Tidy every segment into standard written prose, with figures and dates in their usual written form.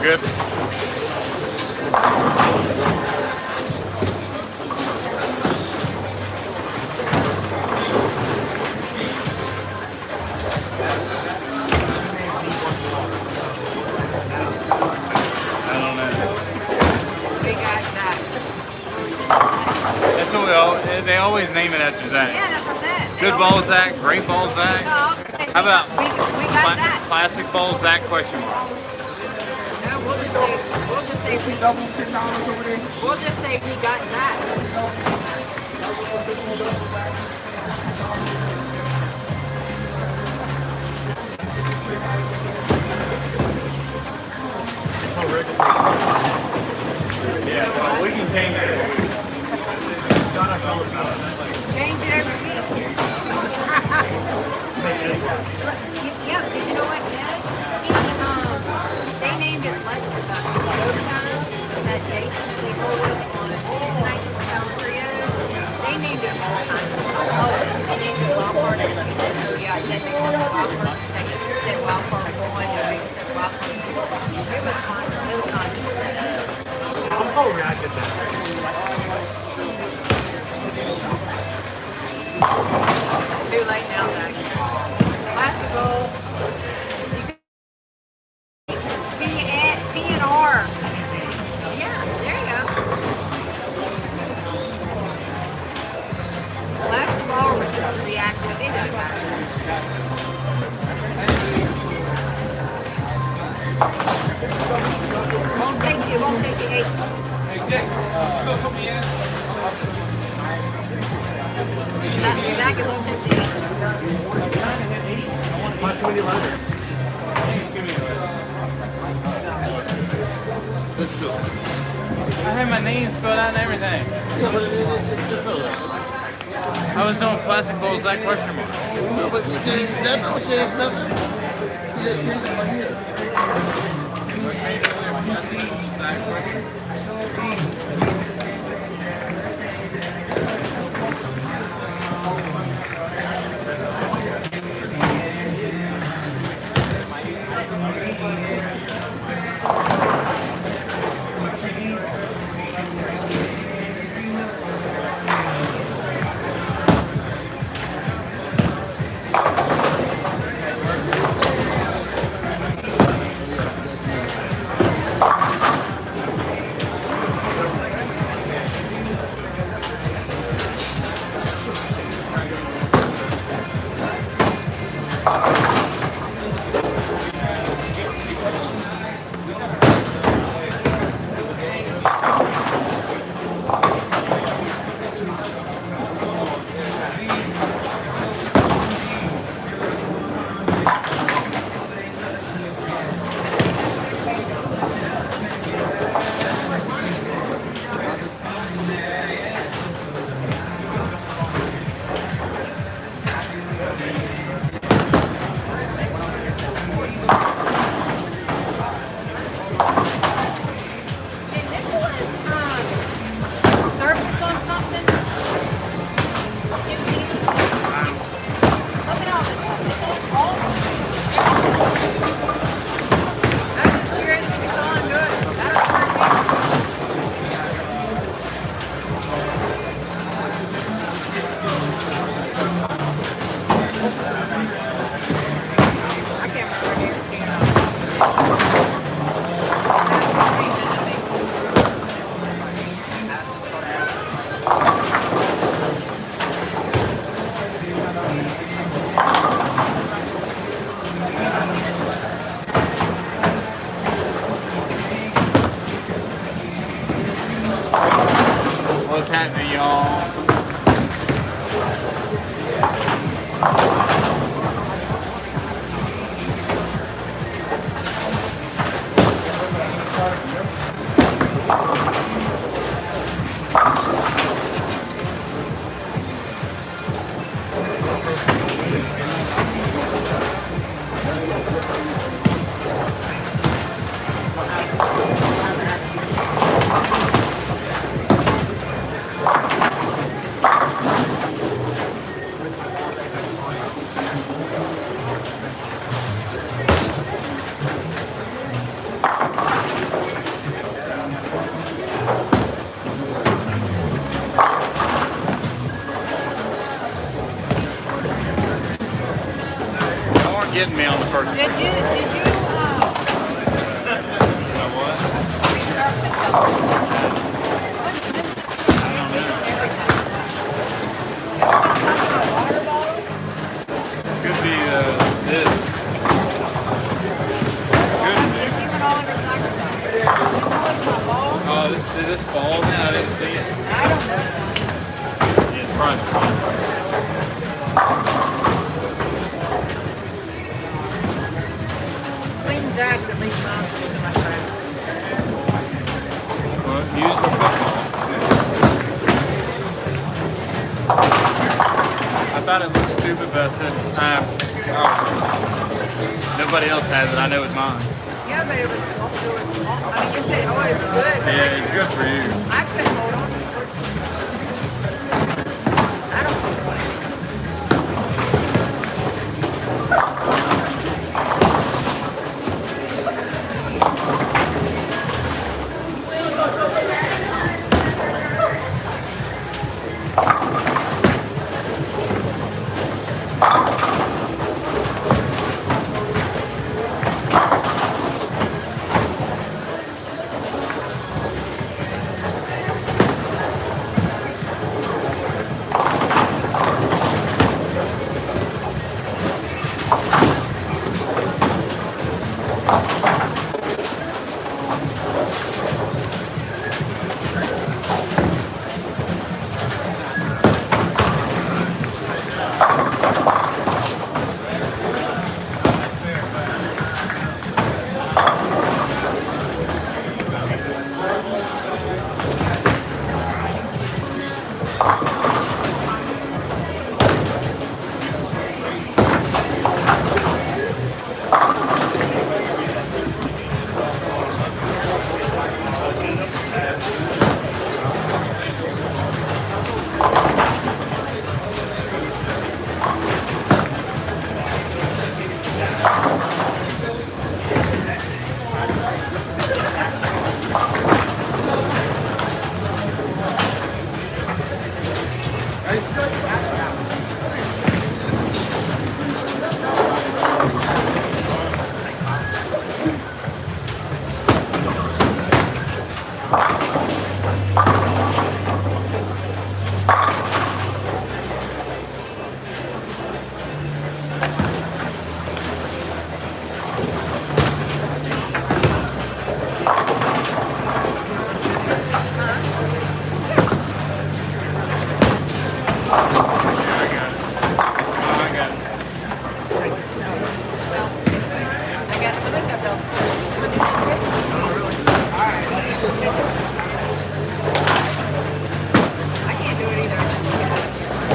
Good. That's what they always name it after Zach. Yeah, that's what I said. Good ball Zach, great ball Zach. How about we got that? Classic ball Zach question mark? No, we'll just say we double $10 over there. We'll just say we got Zach. Yeah, well, we can change it. Change it every week. Yeah, because you know what, Dad? They named it like Showtime, that Jason Leroy on his 19 Trios. They named it all kinds of stuff. Oh, they named it Wild Card. And he said, oh yeah, that makes sense. Wild Card. He said Wild Card 1. He said Wild Card 2. It was constant. It was constant. Oh, yeah, I get that. Too late now, Zach. Classic goal. P and R. Yeah, there you go. Last ball was just reactive. It doesn't matter. Won't take you 8. Hey, Jake, go put me in. Zach, it won't take you 8. Not too many letters. Let's do it. I had my name spelled out and everything. Yeah, but it's just no. I was doing classic ball Zach question mark. No, but that don't change nothing. You just change it right here. not getting me on the first Did one. you What? resurface something? What's been everything? Water bottle? Could be this. Could be. Is he went all over his microphone? You know it's my ball? Oh, did this fall now? I didn't see it. I don't know. Yeah, it's probably the fall. Clean Zags at least mine's using my phone. Well, use the football. I thought it looked stupid, but I said, nobody else has it. I know it's mine. Yeah, but it was small. It was small. I mean, you said, oh, it was good. Yeah, it's good for you. I couldn't hold on to it. I don't know. I got somebody's got belts. I can't do it either.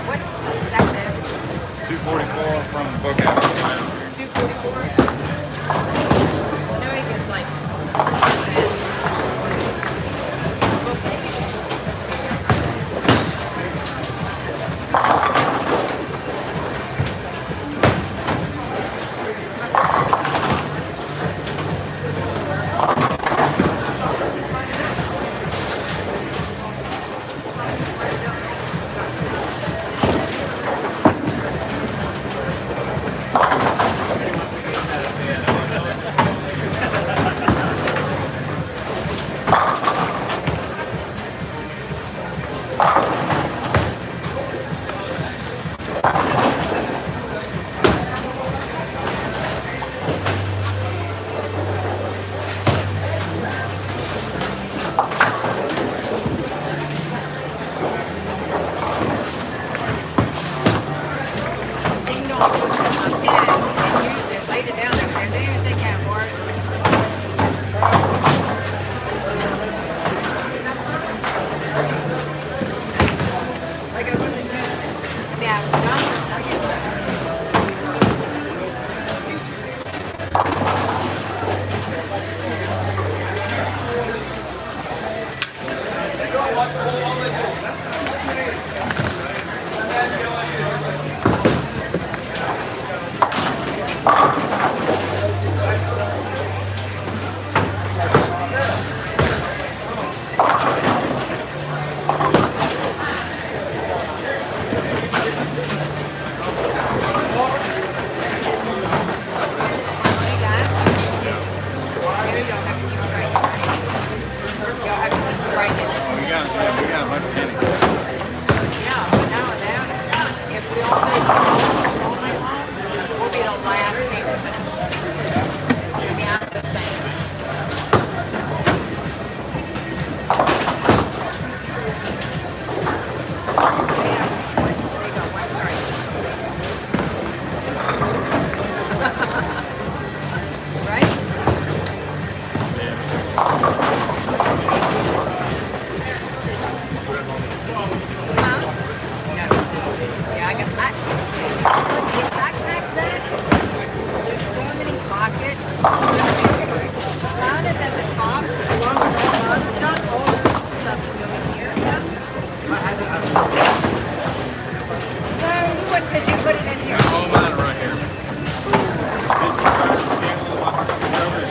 What's that? 244 from the book out. 244. No, he gets like. Ding dong, put it in my pen and used it, laid it down there. They didn't even say cat for it. No, you wouldn't because you put it in here. All mine are right here.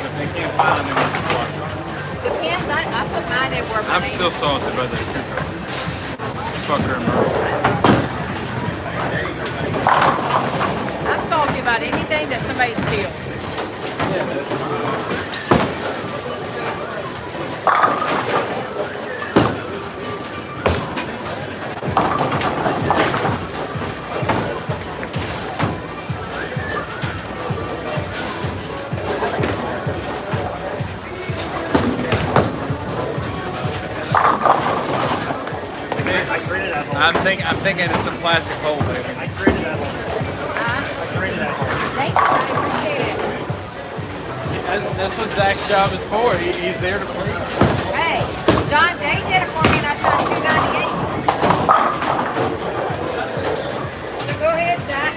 If they can't find them, they can swap. Depends. I put mine in where I'm mine. still salted by that cucumber. Fucker and Merle. I'm salty about anything that somebody steals. I created that hole. I'm thinking it's a plastic hole, baby. I created that hole. Huh? I created that hole. Thank you. I appreciate it. That's what Zach's job is for. He's there to clean. Hey, John Day did it for me and I shot 298. So go ahead, Zach.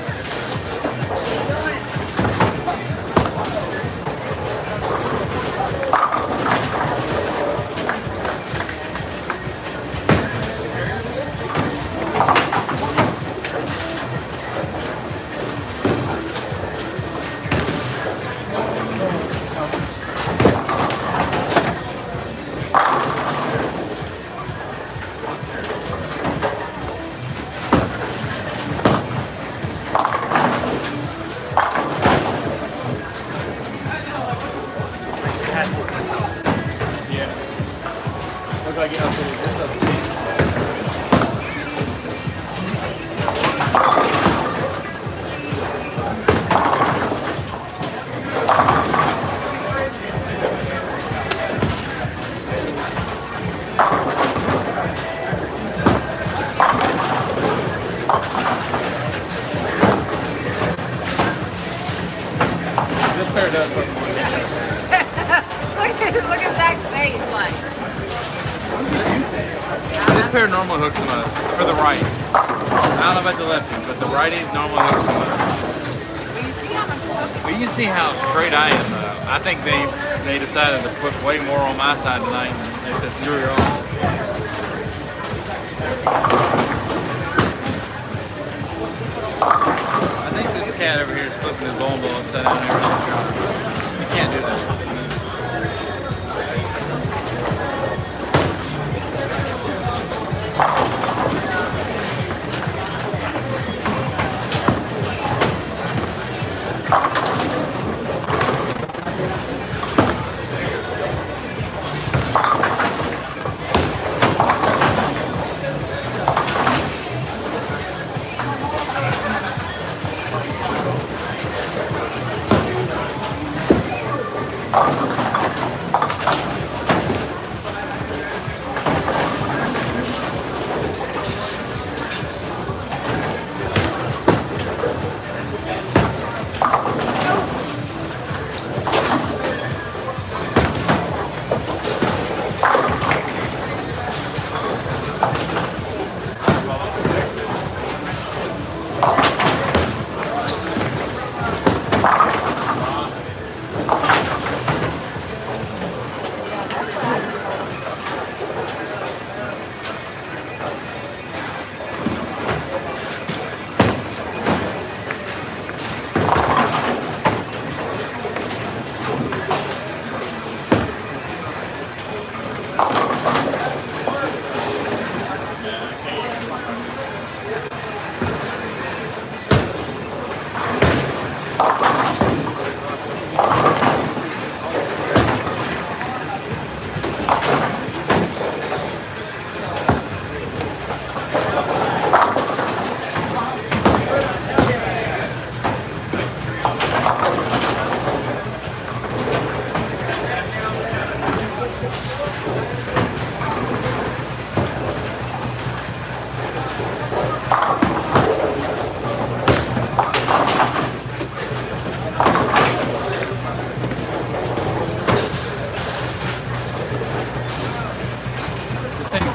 Keep doing it. Yeah. Look like it updated this up. This pair does look more. Look at Zach's face, like. This pair normally hooks them up for the right. I don't know about the lefty, but the righty normally hooks them up. Well, you see how much focus. But you can see how straight I am, though. I think they decided to put way more on my side tonight. They said, you're on. I think this cat over here is flipping his bone ball upside down every other shot. You can't do that.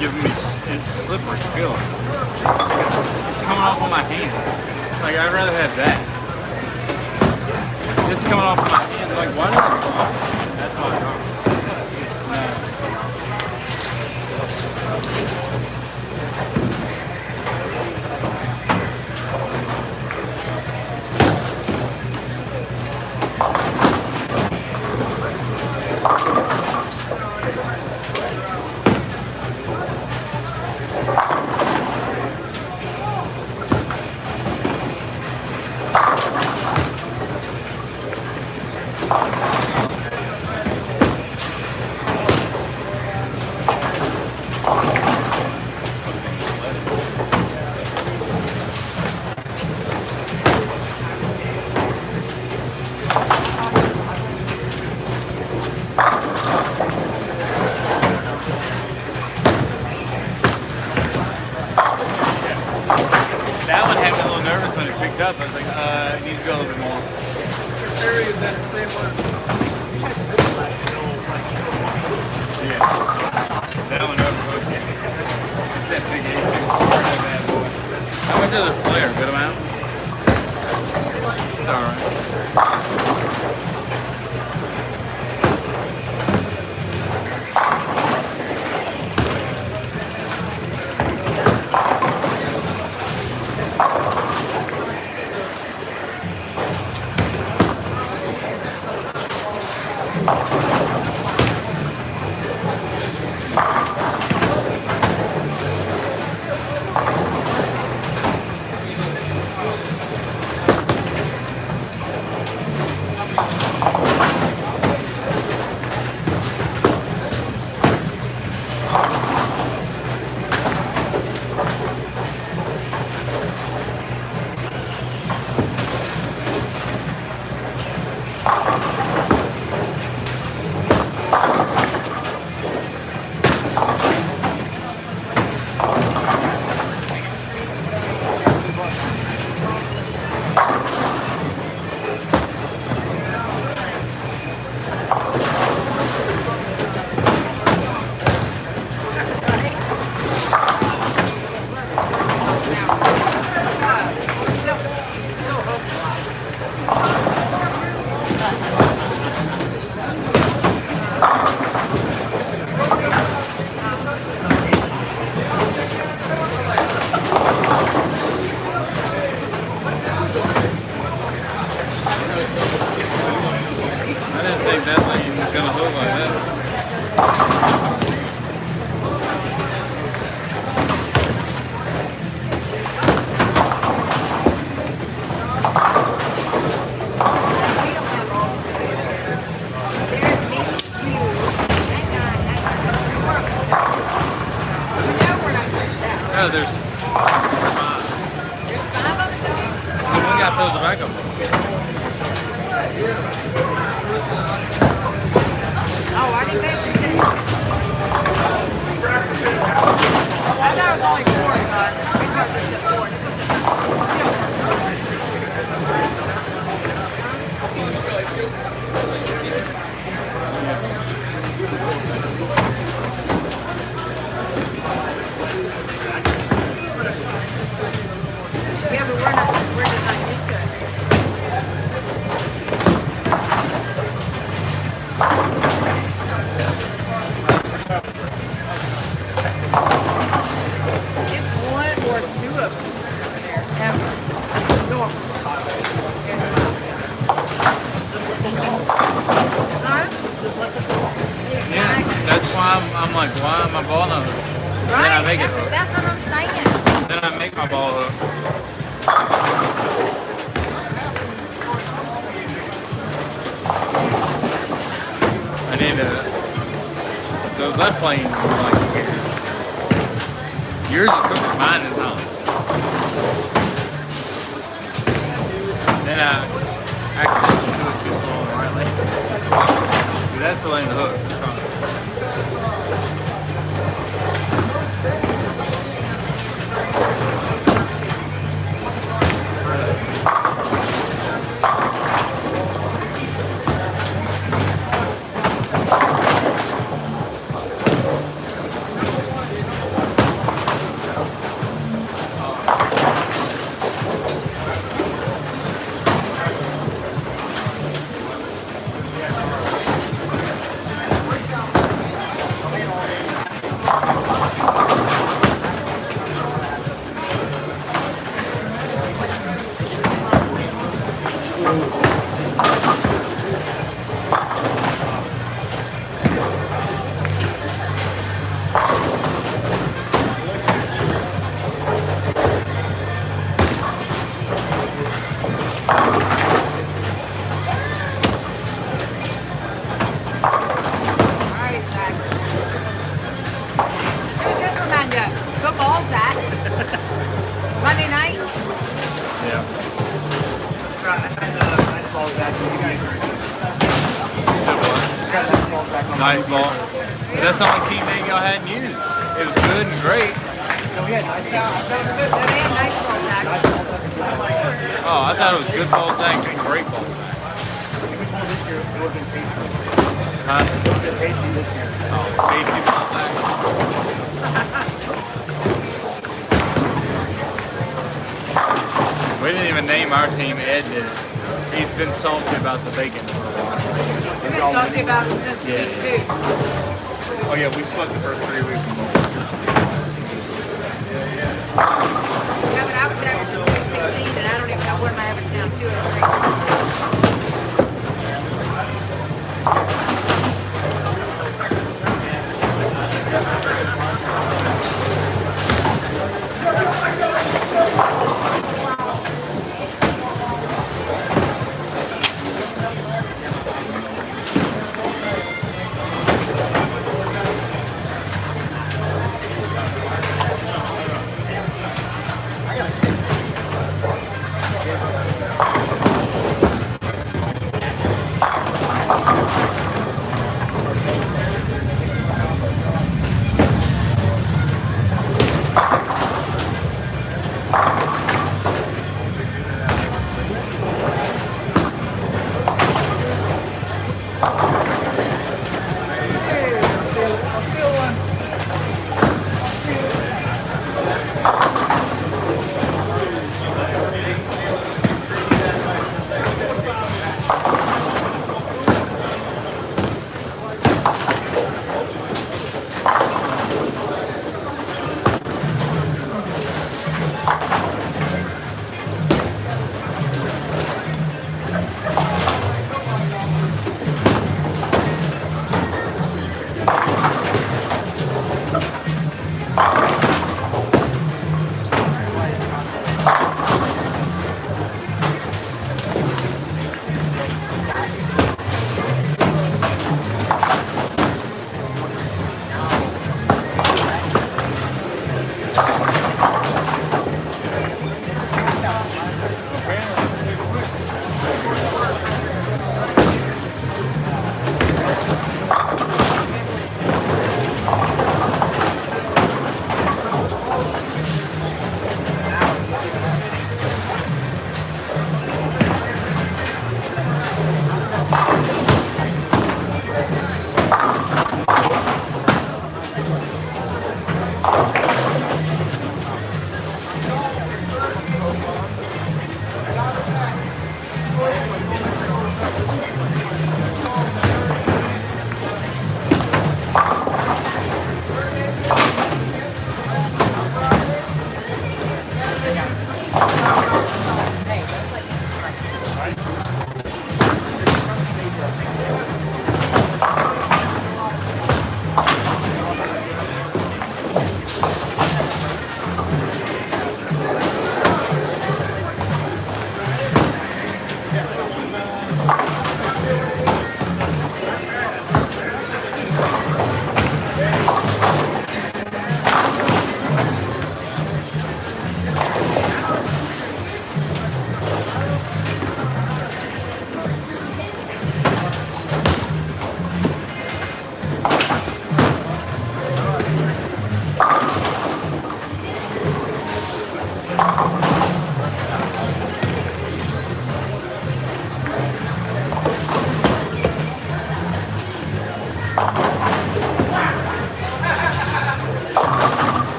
Giving me it's slippery feeling. It's coming off on my hand. Like I'd rather have that. Just coming off on my hand. Like why does it come off? That's my problem. That one had me a little nervous when it picked up. I was like, it needs to go a little bit more. Yeah. That one overhooked me. That big 86 that bad boy. How much is the flare? Good amount? It's alright. I didn't think that thing was gonna hook like that. There's me, you, that guy, you know we're not going to that. Yeah, there's There's 5 of us over. we got those back up. Oh, I didn't pay attention. I thought it was only 4, son. We talked this at 4. Yeah, but we're just not used to it. It's 1 or 2 of us there, ever. Huh? Yeah, Exactly. that's why I'm like, why am I ball number? Right? Then I make it that's, hook. that's what I'm saying. Then I make my ball hook. I need the left lane was like here. Yours is crooked, mine is not. Then I accidentally do it too slow on the right lane. See, that's the lane to hook. That's fine. Alright, Zach. Who's this remind you? Football, Zach. Monday nights? Yeah. I had nice balls back. You guys are. So what? I got nice balls back on Nice ball. That's the only teammate y'all hadn't used. It was good and great. No, we had nice They have nice ball tackles. Oh, I thought it was good ball tack and great ball tack. If we pulled this year, it would have been tasty. Huh? It would have been tasty this year. Oh, tasty ball tack. We didn't even name our team. Ed did it. He's been salty about the bacon for a while. We've been talking about it since week 2. Oh yeah, we slept the first 3 weeks. Yeah, but I was averaging 216, and I don't even know what my average now, 203.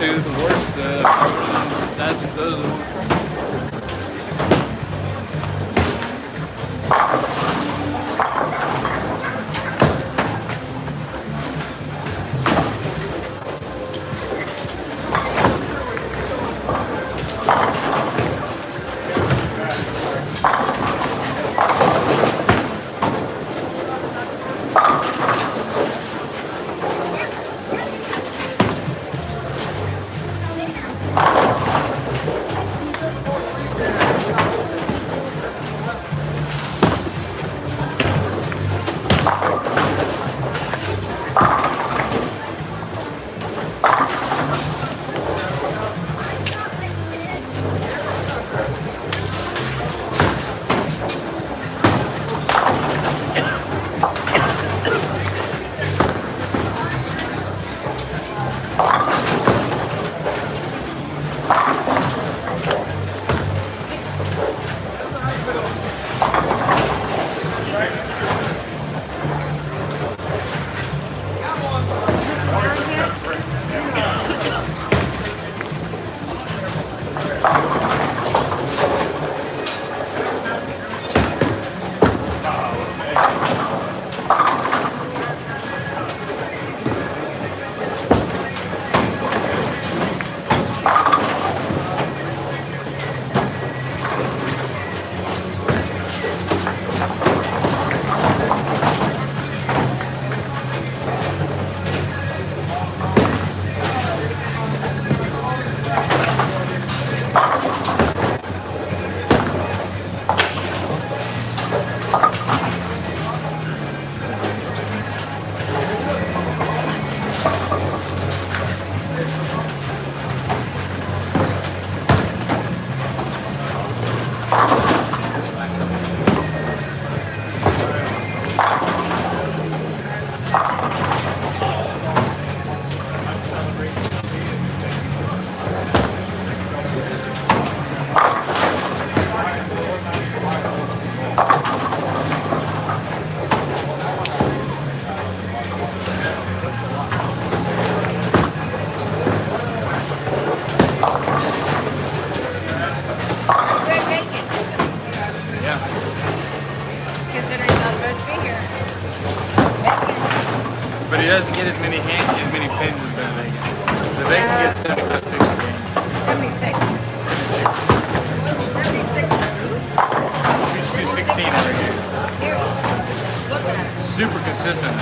two, the worst. That's those are the ones. Good bacon, Yeah. considering he's not supposed to be here. Bacon. But he doesn't get as many pins as the bacon. The bacon gets 75 cents a game. 76. 76. Shoots 216 every game. Here, look at it. Super consistent.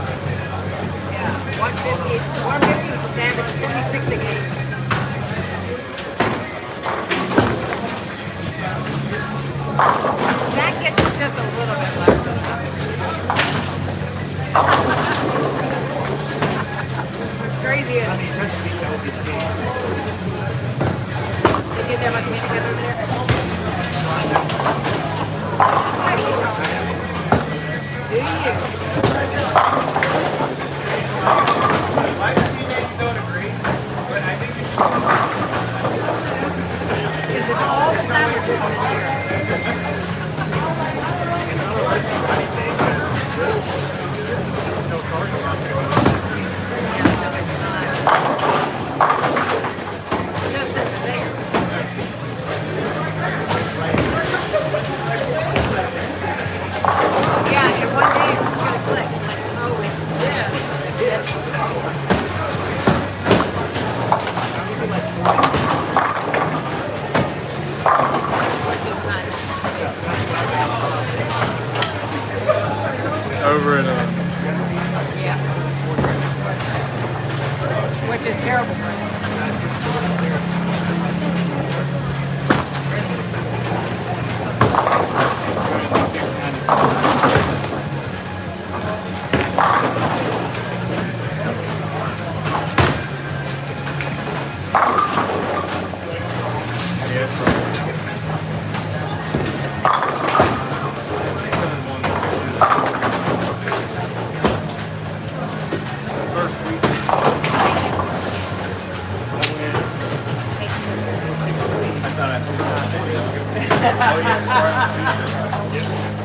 Yeah, 150. 150 was his average, 76 a game. That gets just a little bit less than that. What's crazy is they get that much meat together there. Do you? My teammates don't agree, but I think it's Is it all the time or just this year? Yeah, no, it's not. Just in the there. Yeah, and one day it's just gonna click. Like, oh, it's this. Which is nice. Over at Yeah. Which is terrible for us.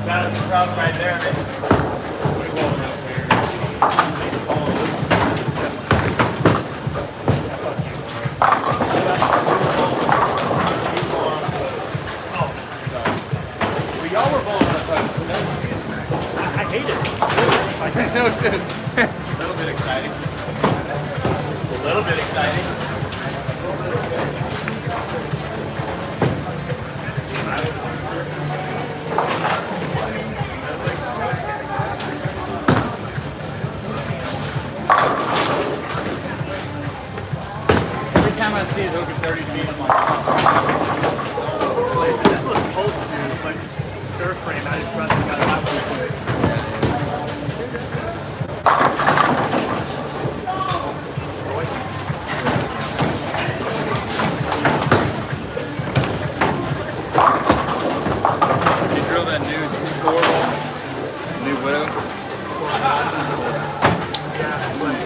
That's the problem right there. No, it's a little bit exciting. A little bit exciting. Every time I see it hook at 30 feet, I'm like, oh. This was supposed to do, but dirt frame, I just rushed and got it out real quick. You drill that new turtle, new widow. Yeah, but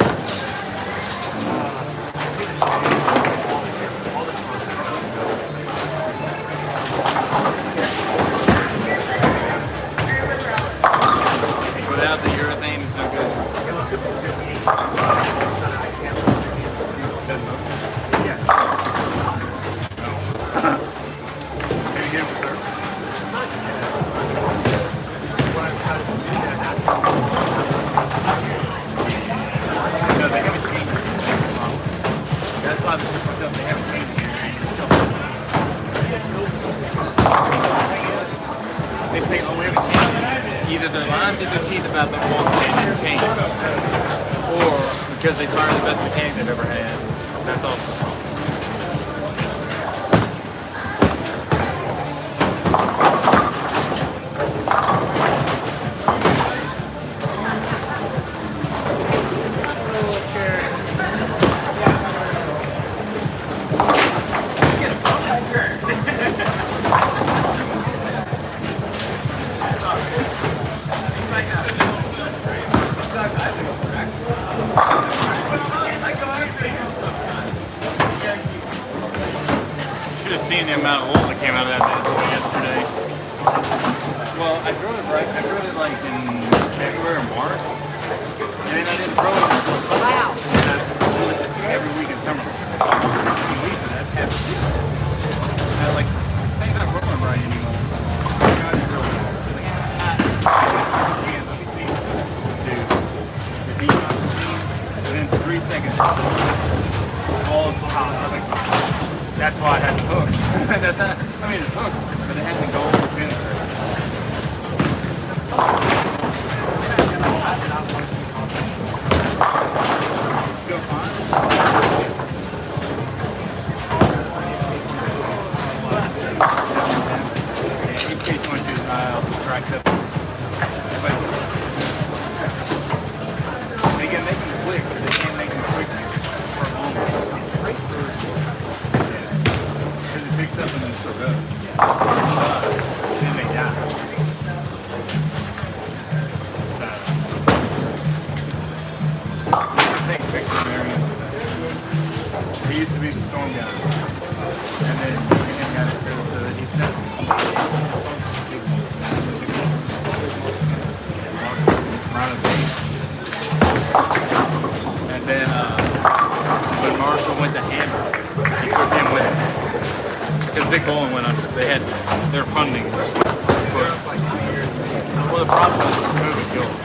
Without the urethane, it's no good. Doesn't move. yeah. Maybe get it with dirt. No, they haven't changed it. That's why the system stuff they haven't changed it. It's still. They say, oh, we haven't changed it. Either they're lying to their teeth about the wrong change, or because they fired the best mechanic they've ever had. That's also wrong. Should have seen the amount of oil that came out of that bad boy yesterday. Well, I drove it like in February or March, and then I didn't throw it until summer. Wow. And I drove it every week in summer. That's half the season. And I was like, things not rolling right anymore. God, it's really yeah, let me see. Dude, the beat on the scene, within 3 seconds, all the top. I was like, that's why I had the hook. That's not, I mean, it's hooked, but it hasn't gone in there. Still fine. Yeah, each case one is cracked up. But they can make them quick, but they can't make them quick for a moment. It's great for because it picks up and then it's so good. Then they die. I think Victor Marion, he used to be the storm guy. And then he got it too, so that he said, and then when Marshall went to Hammer, he took him with him. Because Big Bowling went under. They had their funding was well, the problem was COVID killed them.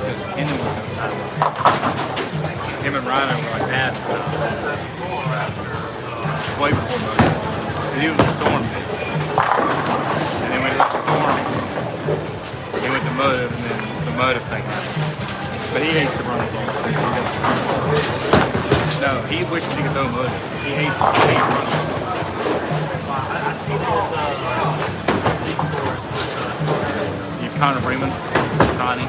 Because Kenny was outside. Him and Ryan were like that. Way before Moses. He was a storm bitch. And then when it was storming, he went to Motive, and then the Motive thing happened. But he hates to run the ball. No, he wishes he could throw Motive. He hates running the ball. You Connor Freeman, Connie.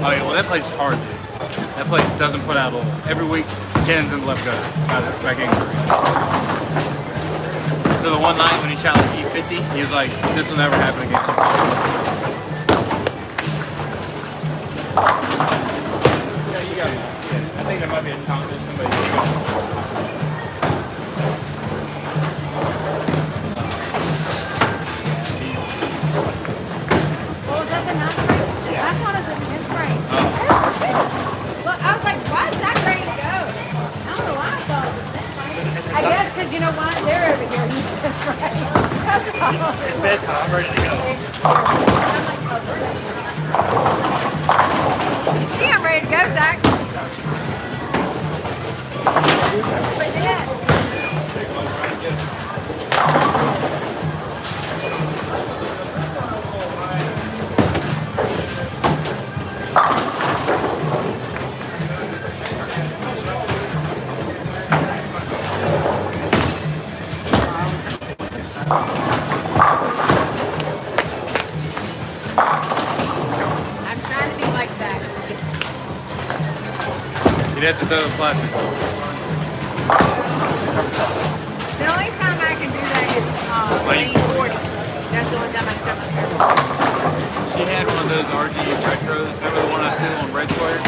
Oh yeah, well that place is hard, dude. That place doesn't put out oil. Every week, Ken's in the left gutter. Back injury. So the one night when he shot like E50, he was like, this will never happen again. Yeah, you got it. Yeah, I think there might be a time that somebody Well, was that the night frame? I thought it was a mid frame. Oh. Look, I was like, why is that ready to go? because you know what? They're over here. Right? That's all. It's bedtime. I'm ready to go. You see, I'm ready to go, Zach. But yeah. I'm trying to be like Zach. You'd have to throw the plastic. The only time I can do that is lane 40. That's the only time I step my skirt. She had one of those RG retros. Remember the one I threw on Red Square?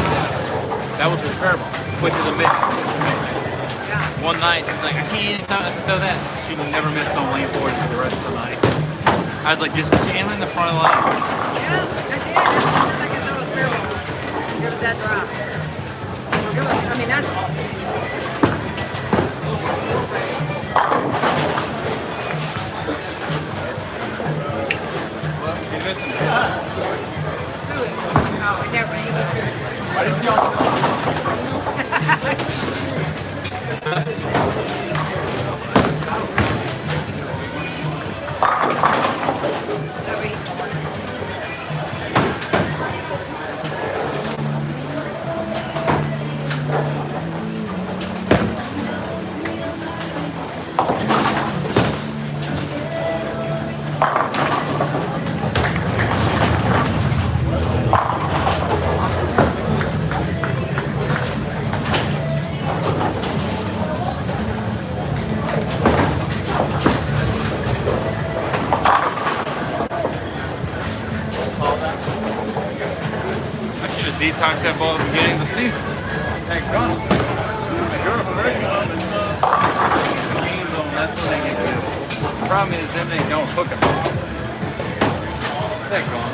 That was her curve, which is a mid. Yeah. One night, she's like, I can't even throw that. She never missed on lane 40 for the rest of the night. I was like, just jam in the front of the line. Yeah, I did. That's the only time I can throw a skirt. It was that drop. I mean, that's awful. She's missing it. Oh, it never even. Why didn't y'all detox that ball at the beginning of the season? Heck, gone. That's when they get good. The problem is them they don't hook them. Heck, gone.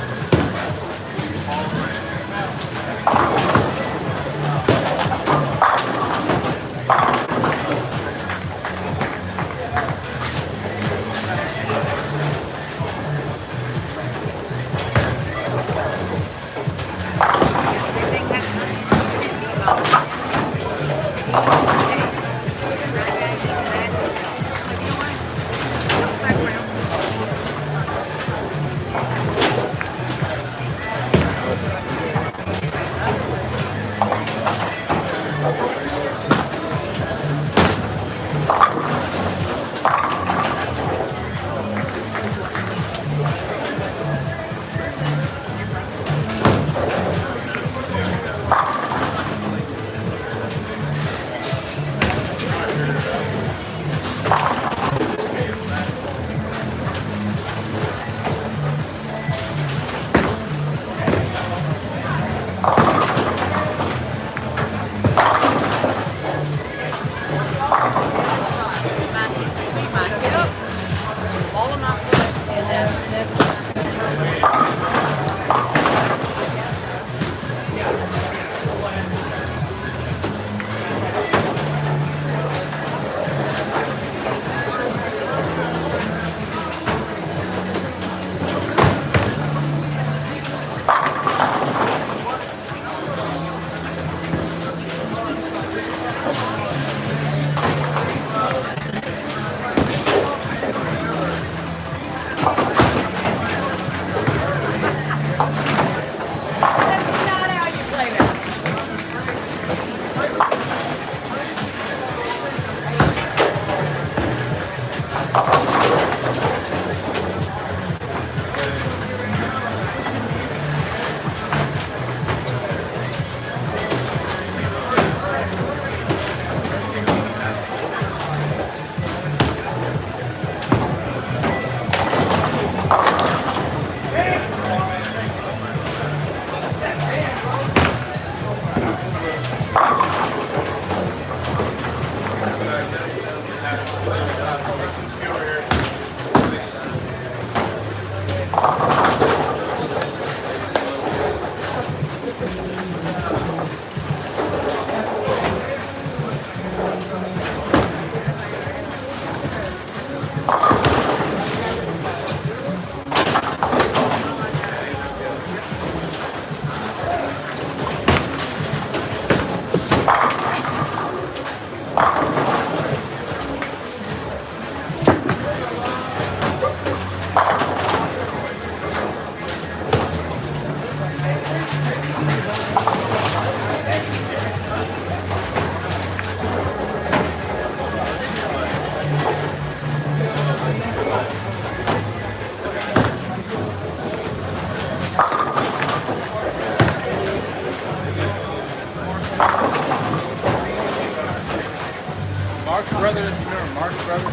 Remember Marx Brothers?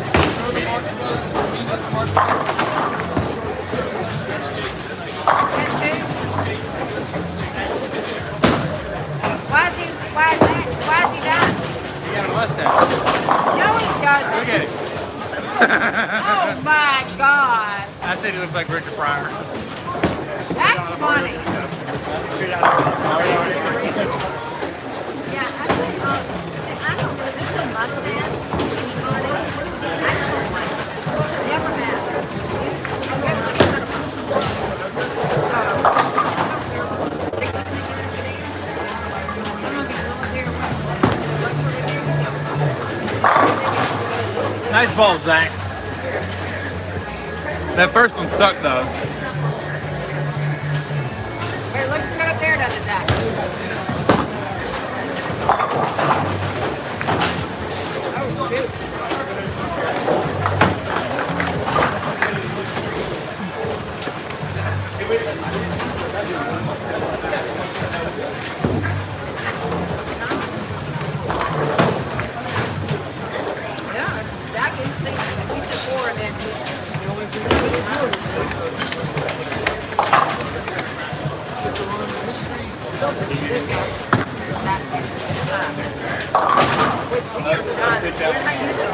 That's who? Why is he? Why is that? Why is he done? He got a mustache. No, he doesn't. Look at it. Oh my gosh. I said he looks like Richard Pryor. That's funny. Yeah, I think, I don't know, this is a mustache. Never met. Nice ball, Zach. That first one sucked though. It looks good up there, doesn't it? Oh, shoot. Yeah, Zach is thinking he's a four and then Zach is which we are not. We're not used to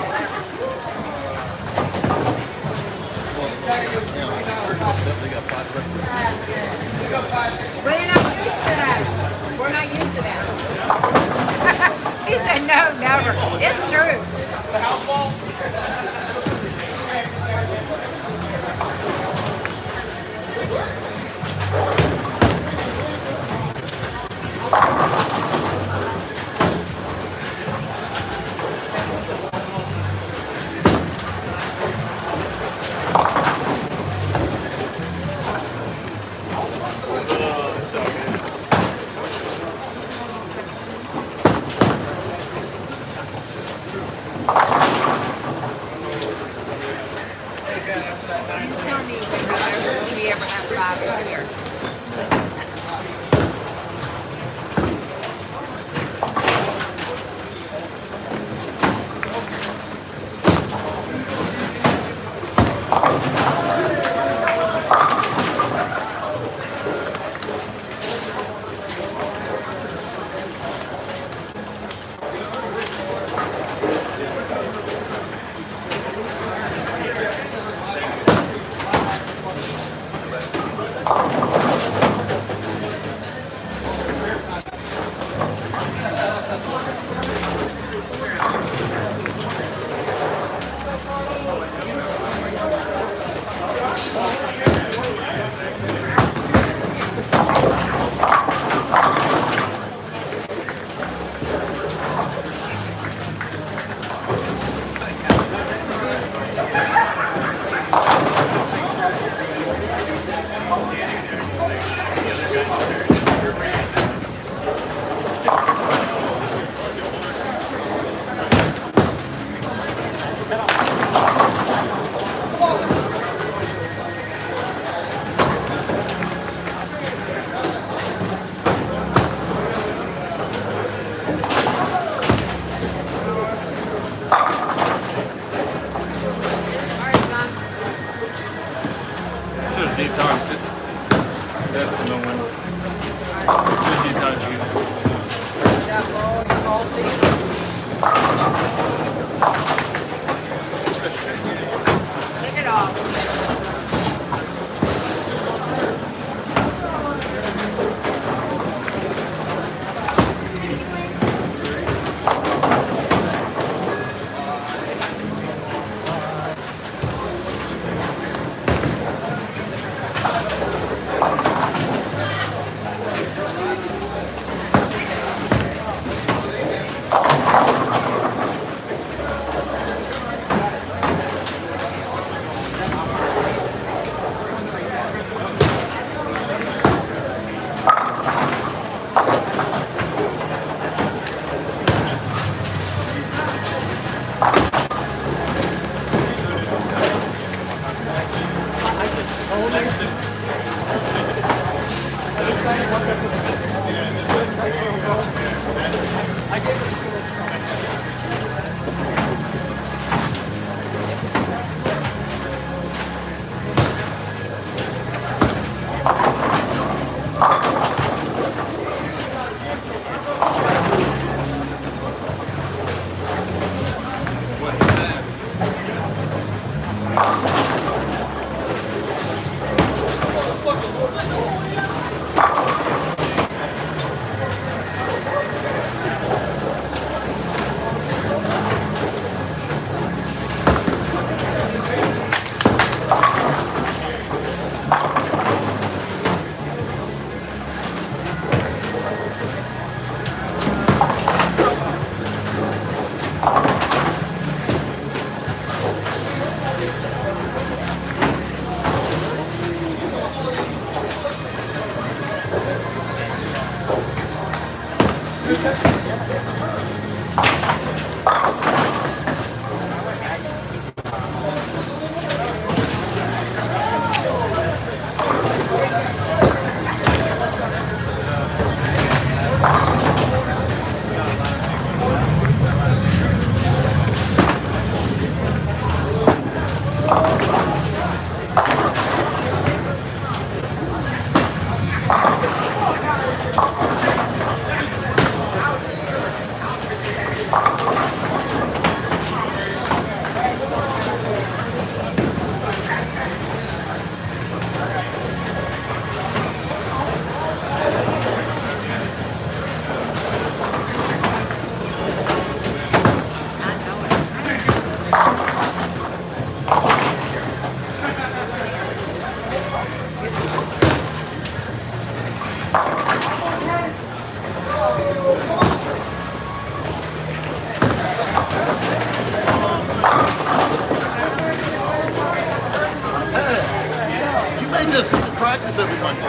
practice every Monday.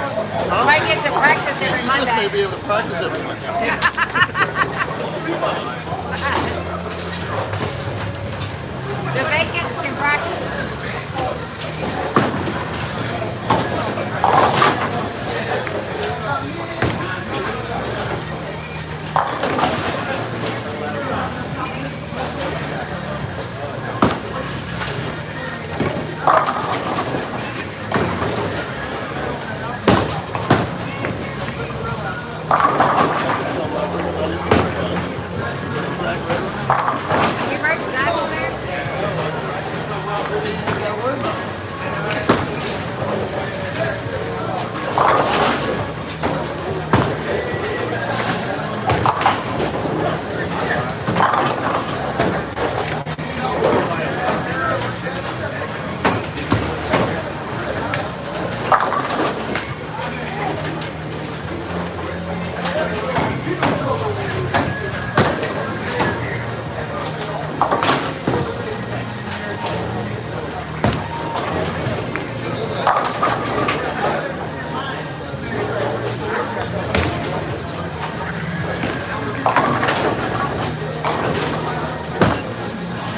You might get to practice every You just may Monday. be able to practice every Monday. The vacants can practice. You wrote Zach on there?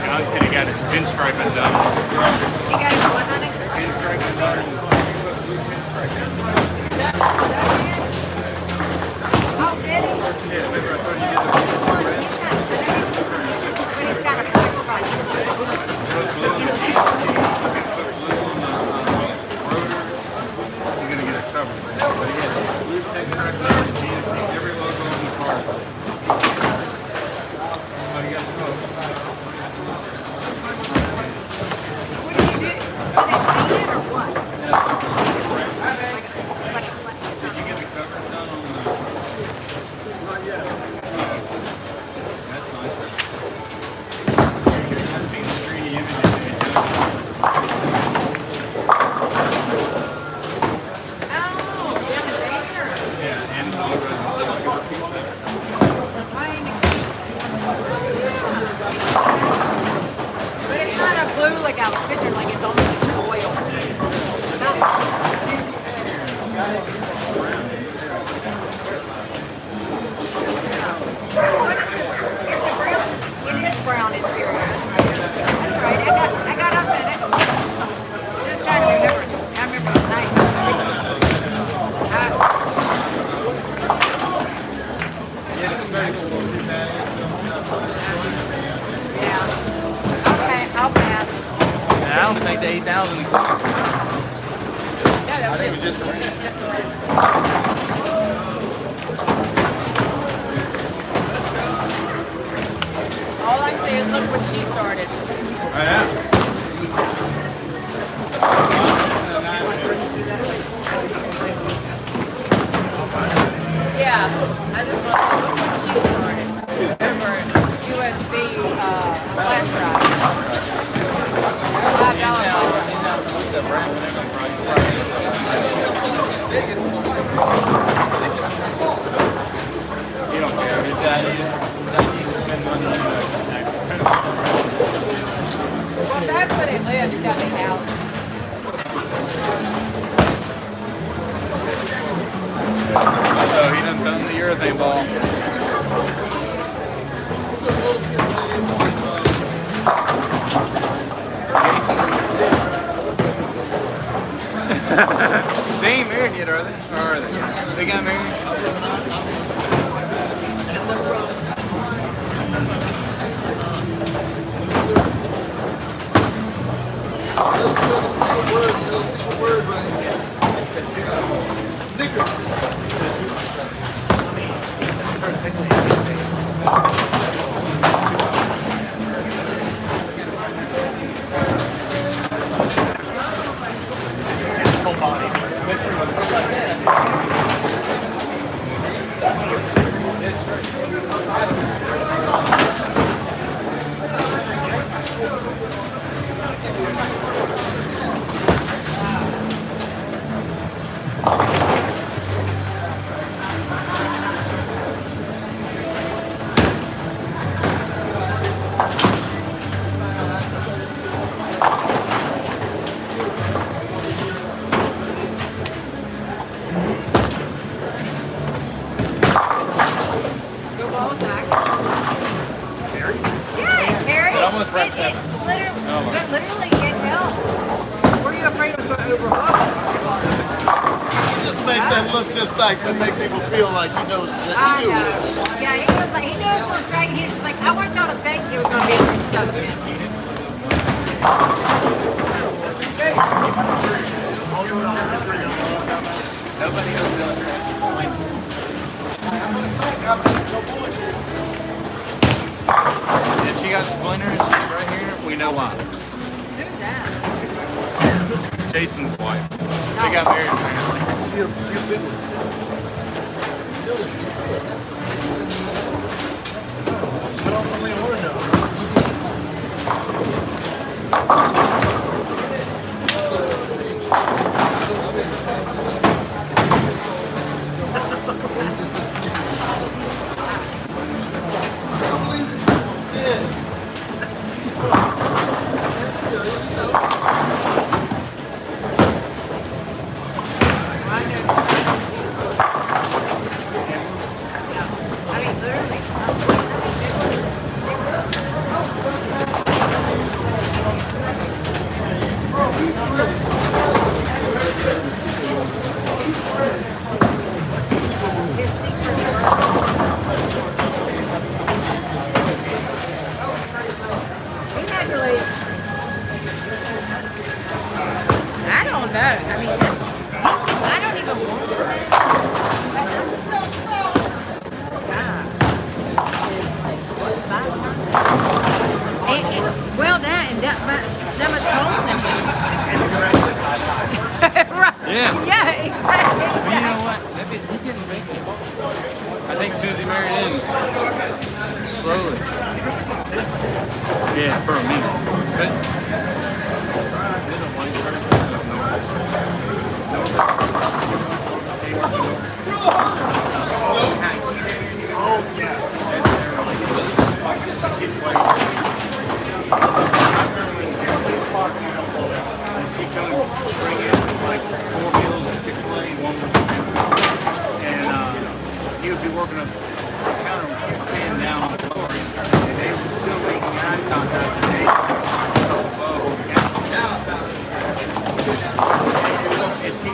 Alex said he got his pinstriping done. You guys want honey? Pinstriping done. Oh, did he? Yeah, remember I told you he did the But he's got a sacrifice. put glue on the GMC. Put glue on the rotor. He's gonna get it covered. But he had blue pinstripe on the GMC, every logo on the car. Oh, you got the post. What did you do? Is it painted or what? It's like a flat. Did you get the cover done on the... That's nice. I've seen the 3D images and it does. Oh, yeah, there. Yeah, and the logo. But it's not a blue like I was picturing, like it's almost like oil. It is brown interior. That's right. I got up in it. Just trying to remember. I remember it was nice. Yeah, the specs don't too bad. Yeah. Okay, I'll pass. I don't think the 8,000 is close. Yeah, that I was think it. it was just a rent. Just a minute. All I can say is look what she started. Oh, yeah. Yeah, I just want to look what she started. Remember, USB flash drive. $5. The brand, whatever the price You don't care. It's that you spend money on that. Well, that's where they live. It's got a big house. Oh, he done the urethane ball. They ain't married yet, are they? Or are they? They got married? Let's go to secret word. You know, secret word right here. Snickers. Full body. just like to make people feel like he knows that I he knew. know. Yeah, he was like, he knew it was going to strike. He was just like, I want y'all to think it was going to be something. Nobody else does that. If she got splinters right here, we know why. Who's that? Jason's wife. They got married apparently. I mean, literally. His secret he had really. I don't know. I mean, I don't even want that. Is like what 500? Well, that much taller than me. Right. Yeah. Yeah, exactly. But you know what? He didn't make it. I think Susie married in slowly. Yeah, for a minute. But didn't like he would be working up the counter with his hand down on the floor, and they were still making eye contact. And they,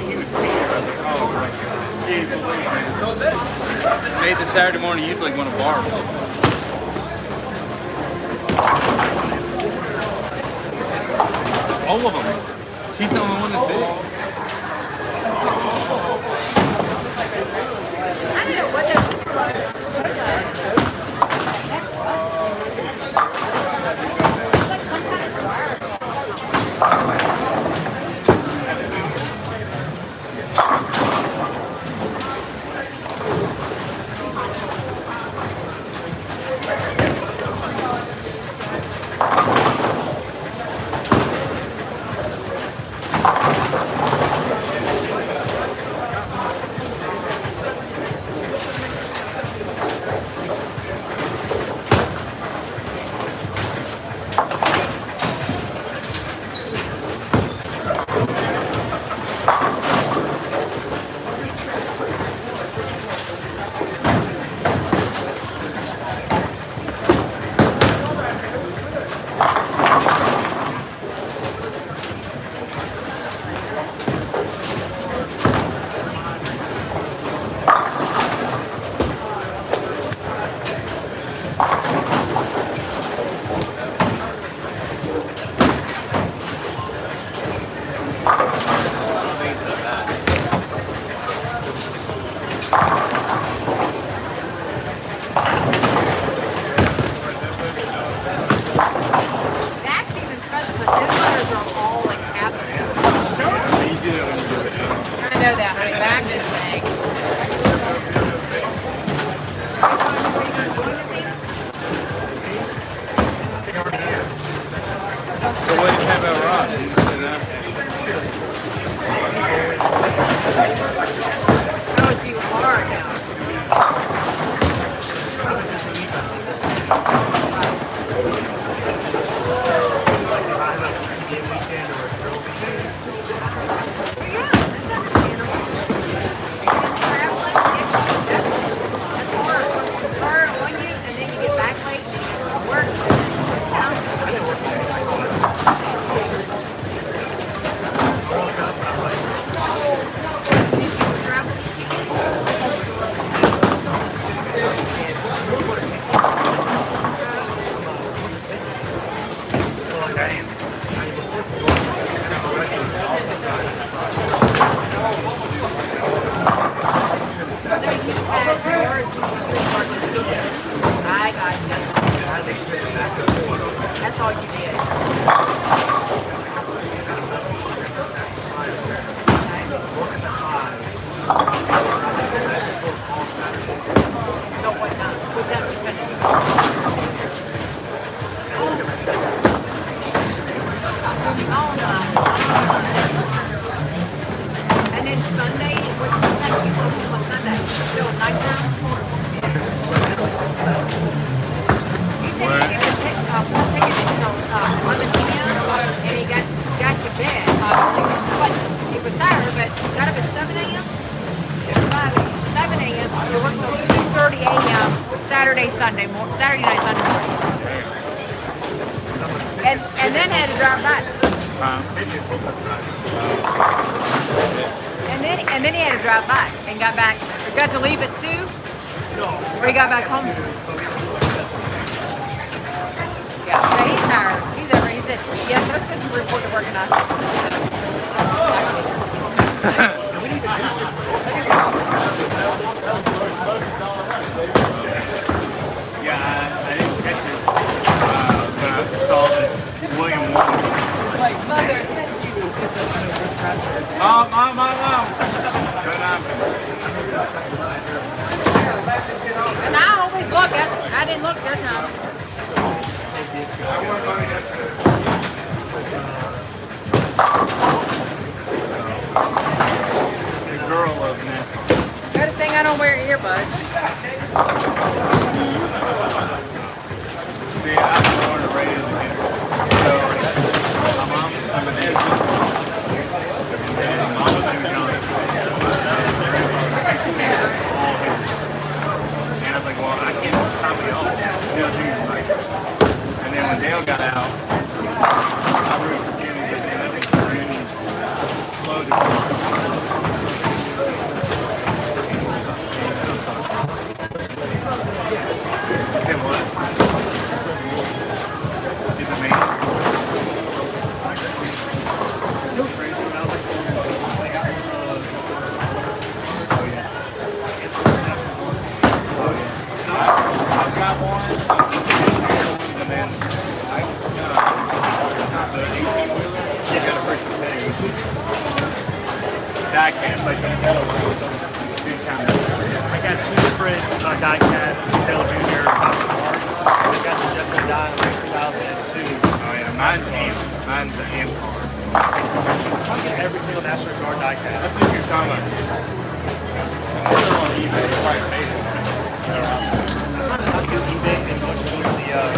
he would be there. I was like, oh my god. Jeez, man. Made the Saturday morning you'd like want to barf. All of them. She's the only one that's big. I don't know what Zach's even special because his letters are all like capitals. I know that, honey, but I'm just saying. So what do you think about Rob? Did you say that? Oh, so you are now. That's hard. It's hard on you, and then you get back late, and then you have to work. Did Saturday night, Sunday morning. And then had to drive back. And then he had to drive back and got back. We got to leave at 2. Or he got back home. Yeah, so he's tired. He's over. He said, yes, I was supposed to report to work, and I said, yeah, I didn't catch it, but I saw that William won. like, mother, thank you. Mom. And I always look. I didn't look that time. The girl of that. Good thing I don't wear earbuds. See, I'm born and raised in here. So, my mom, I'm an and mom was in Johnny. And I was like, well, I can't copy all. And then when Dale got out, I really forget it. And I think really slowed it. Say what? Is it me? I've got one, and then I got the 18-wheeler. You got a freaking thing. Die cast, like the metal big time. I got 2 different die casts, Dale Jr. I got the Jeff die in 2002. Oh yeah, mine's amp. Mine's the amp card. I get every single National Guard die That's cast. what you're talking about. I'm still on eBay. You probably paid it. I do eBay and go show you the Yeah.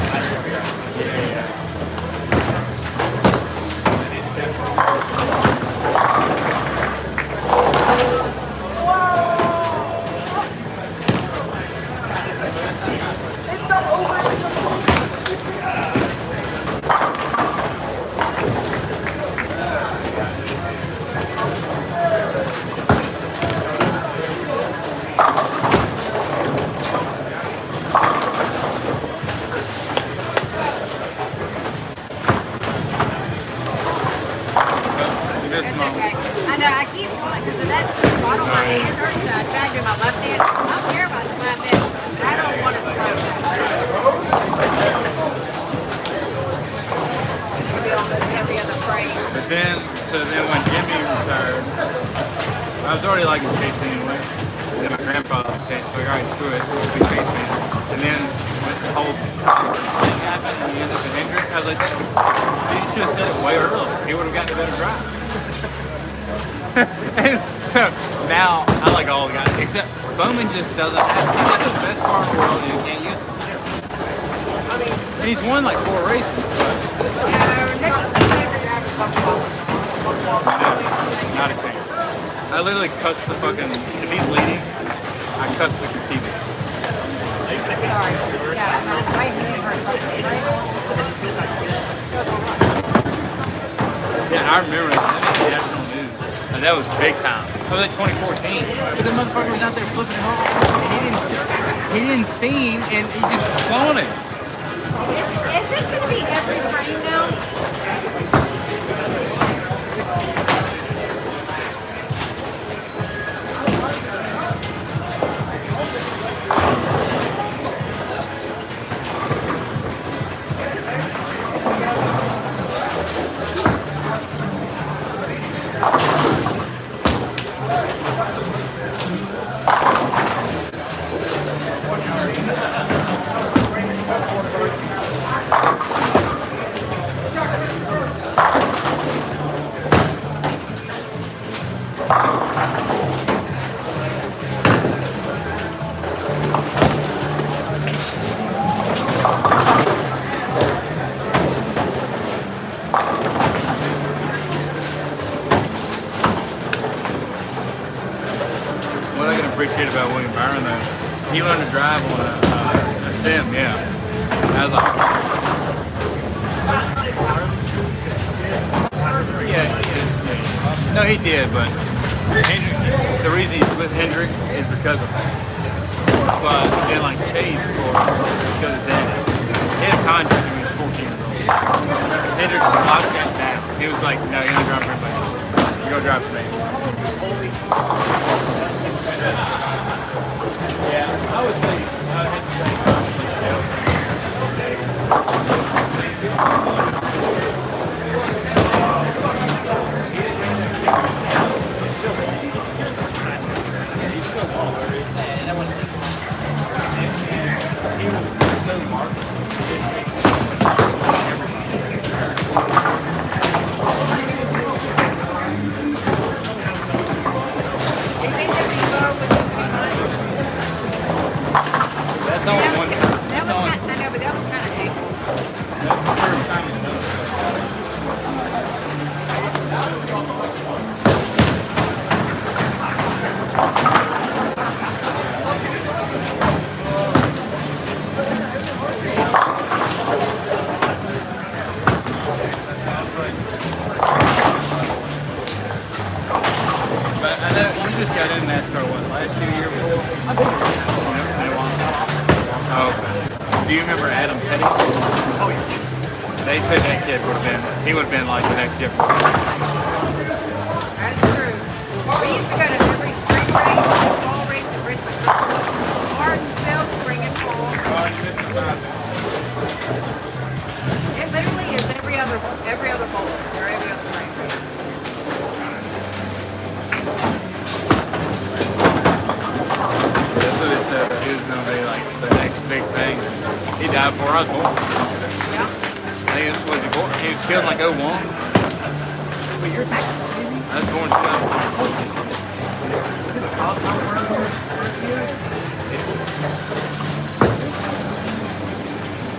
This It's month. okay. I know, I keep going because of that spot on my hand hurts, so I try to do my left hand. I don't care if I slap it. I don't want to slap it. Just to be on every other frame. But then, when Jimmy retired, I was already liking Chase anyway. And then my grandfather was Chase, so like, all right, screw it, we'll be Chase man. And then when the whole thing happened and he ended up in Hendrick, I was like, you should have said it way earlier. He would have gotten a better drive. And so now I like all the guys, except Bowman just doesn't have. He's got the best car in the world and he can't use it. And he's won like 4 races. Not a chance. I literally cuss the fucking. If he's leading, I cuss the computer. Yeah, I remember that made national news. And that was big time. It was like 2014. But the motherfucker was out there flipping him off. And he didn't see him, and he just cloned it. Is this going to be every frame now? What I can appreciate about William Byron though, he learned to drive on a him, yeah. I was like, yeah. No, he did, but Hendrick, the reason he's with Hendrick is because of that. But then like Chase, of course, because of that. He had a contract when he was 14 years old. Hendrick locked that down. He was like, no, you're gonna drive for anybody else. You're gonna drive for me. Yeah, I would say, I would have to say, that's only one. That was kind, I know, but that was kind of big. That's the third time he's done it. But I know you just got in NASCAR what, last 2 years before? Oh, okay. Do you remember Adam Petty? Oh, yeah. They said that kid would have been, he would have been like the next Jeff Gordon. That's true. We used to go to every spring race, fall race in Richmond. Martinsville, spring and fall. It literally is every other bowl or every other race. That's what they said, that he was going to be like the next big thing. He died before I was born. Yeah. I think it was, he was killed in like 01. But you're I was born in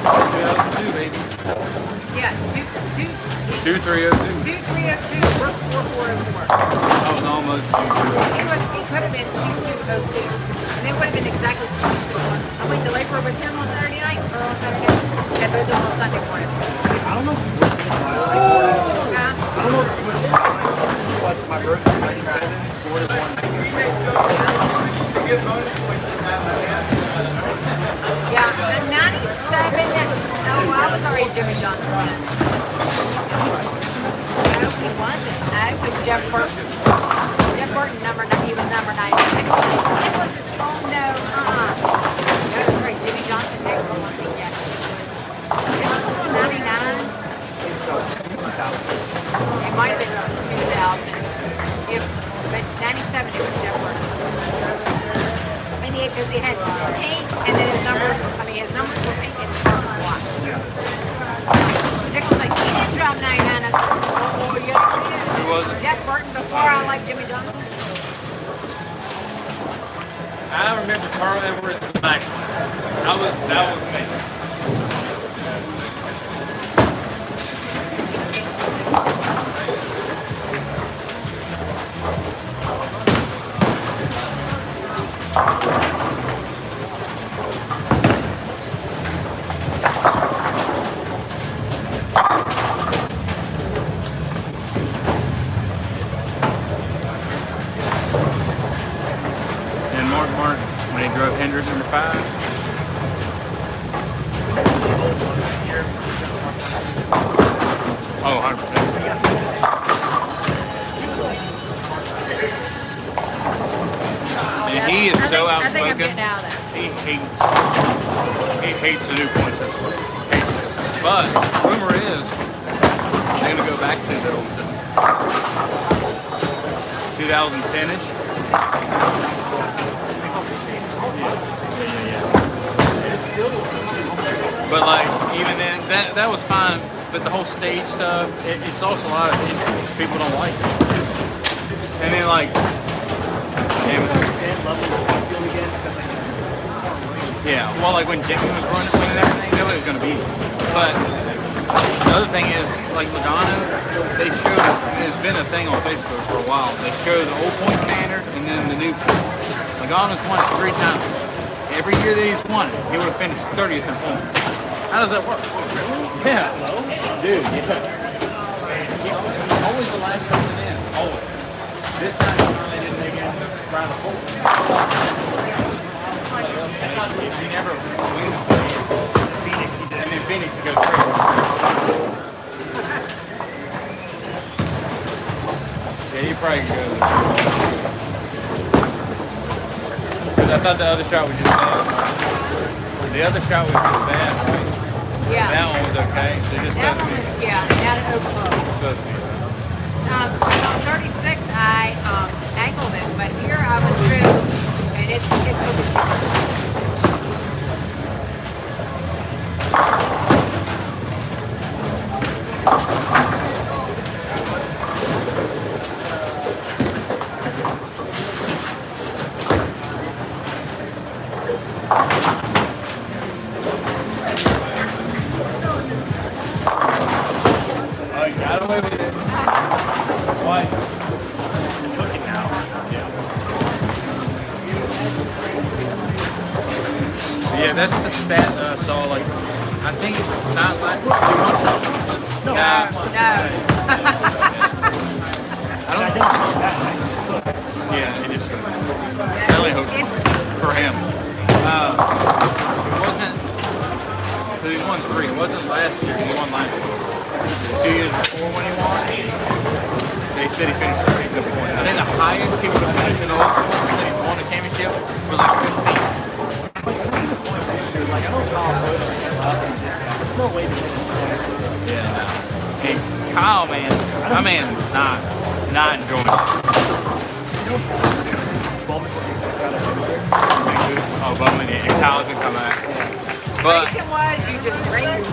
2002, baby. Yeah, 2302. 2302 versus 4404. I was almost 2202. He could have been 2202. And it would have been exactly 26 months. I went to labor with him on Saturday night, or on Saturday night, and both of them on Sunday morning. I don't know if you went to I don't know if you went to but my birthday, 97, Ford is one. It's a good bonus point to have my dad. Yeah, the 97, no, I was already Jimmy Johnson then. No, he wasn't. No, it was Jeff Burton. Jeff Burton, he was number 9. It was his own, no, No, that's right, Jimmy Johnson, Nick Rossi, yeah. It was 99. It might have been 2000. But 97, it was Jeff Burton. Because he had paint, and then his numbers were pink and his numbers were white. Dick was like, he didn't drop 99. I said, oh, yeah, he did. Who was it? Jeff Burton before I liked Jimmy Johnson. I remember Carl Edwards in the back. That was me. And Mark, when he drove Hendrick number 5. Oh, 100%. And he is so I think I'm outspoken. getting out of that. He hates the new point system. Hates it. But rumor is they're gonna go back to the old system. 2010ish. But like even then, that was fine. But the whole stage stuff, it's also a lot of injuries. People don't like it. And then like, yeah, well, like when Jimmy was running and everything, nobody was gonna beat him. But the other thing is, like Logano, they showed, there's been a thing on Facebook for a while. They show the old point standard and then the new point. Logano's won it 3 times. every year that he's won it, he would have finished 30th in points. How does that work? Yeah. Dude, yeah. Always the last person in. Always. This time they didn't make it into round of 4. He never wins. Phoenix, he did. And then Phoenix he goes crazy. Yeah, he probably could go. Because I thought the other shot was just bad. The other shot was just bad, right? Yeah. That one was okay. They just That one was, yeah, they had it overclosed. On 36, I angled it, but here I was through, and it's Oh, you got away with it. Why? It's hooking now. Yeah, that's the stat that I saw. Like, I think not like too much. no. I don't. Yeah, it just belly hook for him. It wasn't. So he won 3. It wasn't last year. He won last year. 2 years before when he won, they said he finished 32 points. I think the highest he would have finished in all points that he's won a championship was like 15. Yeah. Hey, Kyle, man, my man's not enjoying it. Oh, Bowman, yeah, Kyle's gonna come back. But Racing was, you just raced,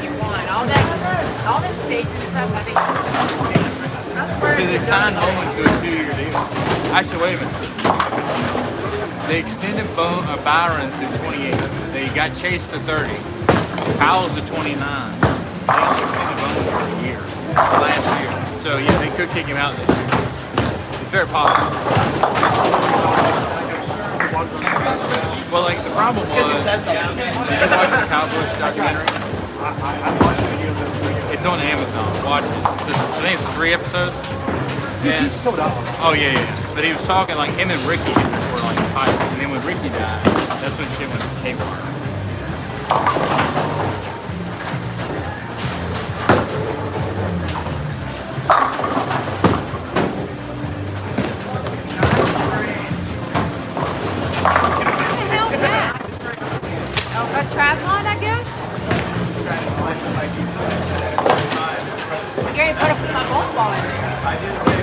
you won. All them stages and stuff, I think. I swear see, they it's signed done. Bowman to a 2-year deal. Actually, wait a minute. They extended Byron to 28. They got Chase to 30. Kyle's to 29. They only extended Bowman for a year last year. So yeah, they could kick him out this year. It's very possible. Well, like the problem was, did you watch the Cowboys documentary? I watched the video that It's on Amazon. Watch it. I think it's 3 episodes. And, oh yeah. But he was talking like him and Ricky were like tight. And then when Ricky died, that's when shit went haywire. What the hell's that? A triathlon, I guess? It's Gary put a bowling ball in there.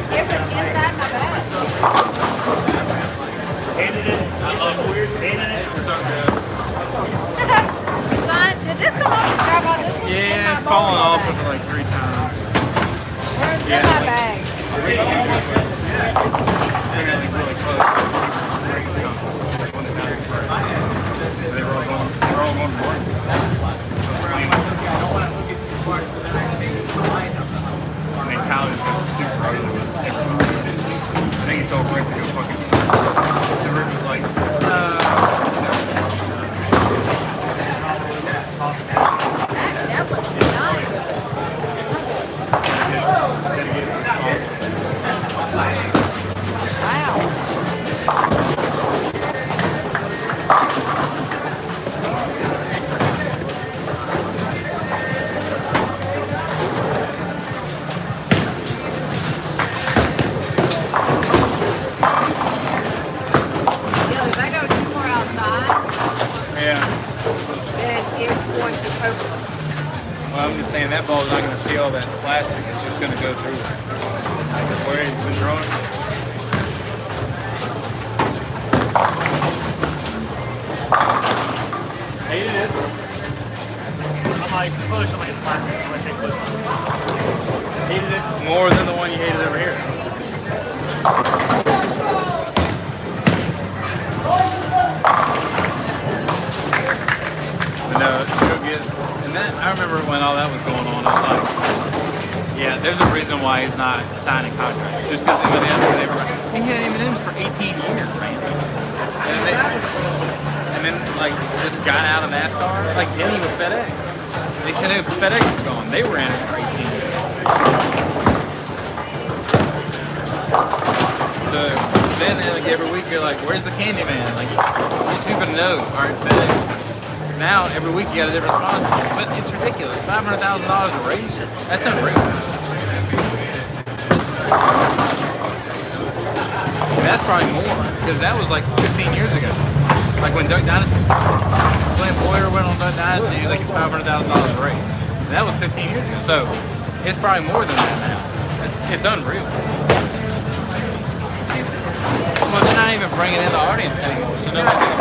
It was inside my bag. hated it. Hated it. Son, did this come off the tripod? This was in my Yeah, it's bowling fallen ball off bag. of it like 3 times. Where's Yeah, in my like- bag? Really close. They were all going to work. I mean, Kyle just got super ugly with everybody. I think he told Rick to go fucking. So Rick was like, That was Wow. Yeah, if I go too far outside, yeah. then it's going to overload. Well, I'm just saying that ball's not going to see all that plastic. It's just going to go through where it's been throwing. Hated it. I'm like, push. I'm like, it's plastic. I'm like, say push. Hated it more than the one you hated over here. But no, go get. And that I remember when all that was going on. I was like, yeah, there's a reason why he's not signing contracts. Just because M&M's, he hasn't been in for 18 years, man. And and then like just got out of NASCAR, like didn't even FedEx. They said if FedEx was gone, they were in it for 18 years. So then like every week you're like, where's the candy man? Like these people know, all right, FedEx. Now every week you got a different sponsor, but it's ridiculous. $500,000 a race? That's unreal. That's probably more because that was like 15 years ago. Like when Duck Dynasty started, Glenn Boyer went on Duck Dynasty, he was like it's $500,000 a race. And that was 15 years ago. So it's probably more than that now. It's unreal. Well, they're not even bringing in the audience anymore, so nobody.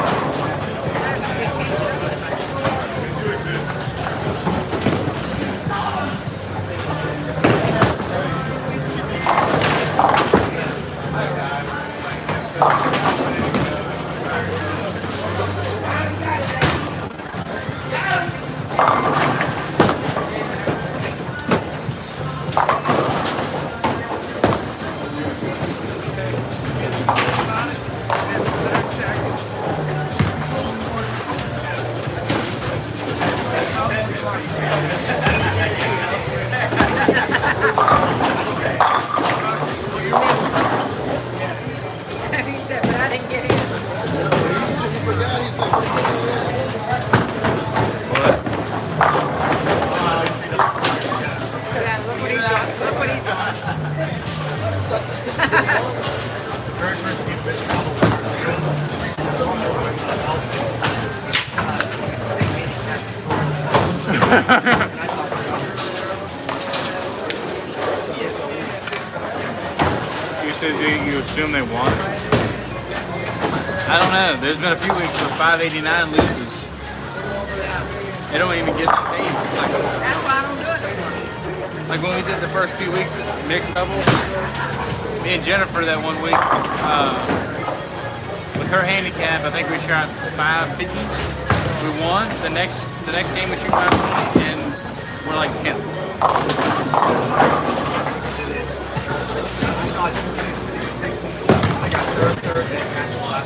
You assume they won? I don't know. There's been a few weeks where 589 loses. They don't even get paid. Like, That's why I don't do it anymore. like when we did the first 2 weeks mixed doubles, me and Jennifer that 1 week, with her handicap, I think we shot 550. We won. The next game we shoot 520, and we're like 10th.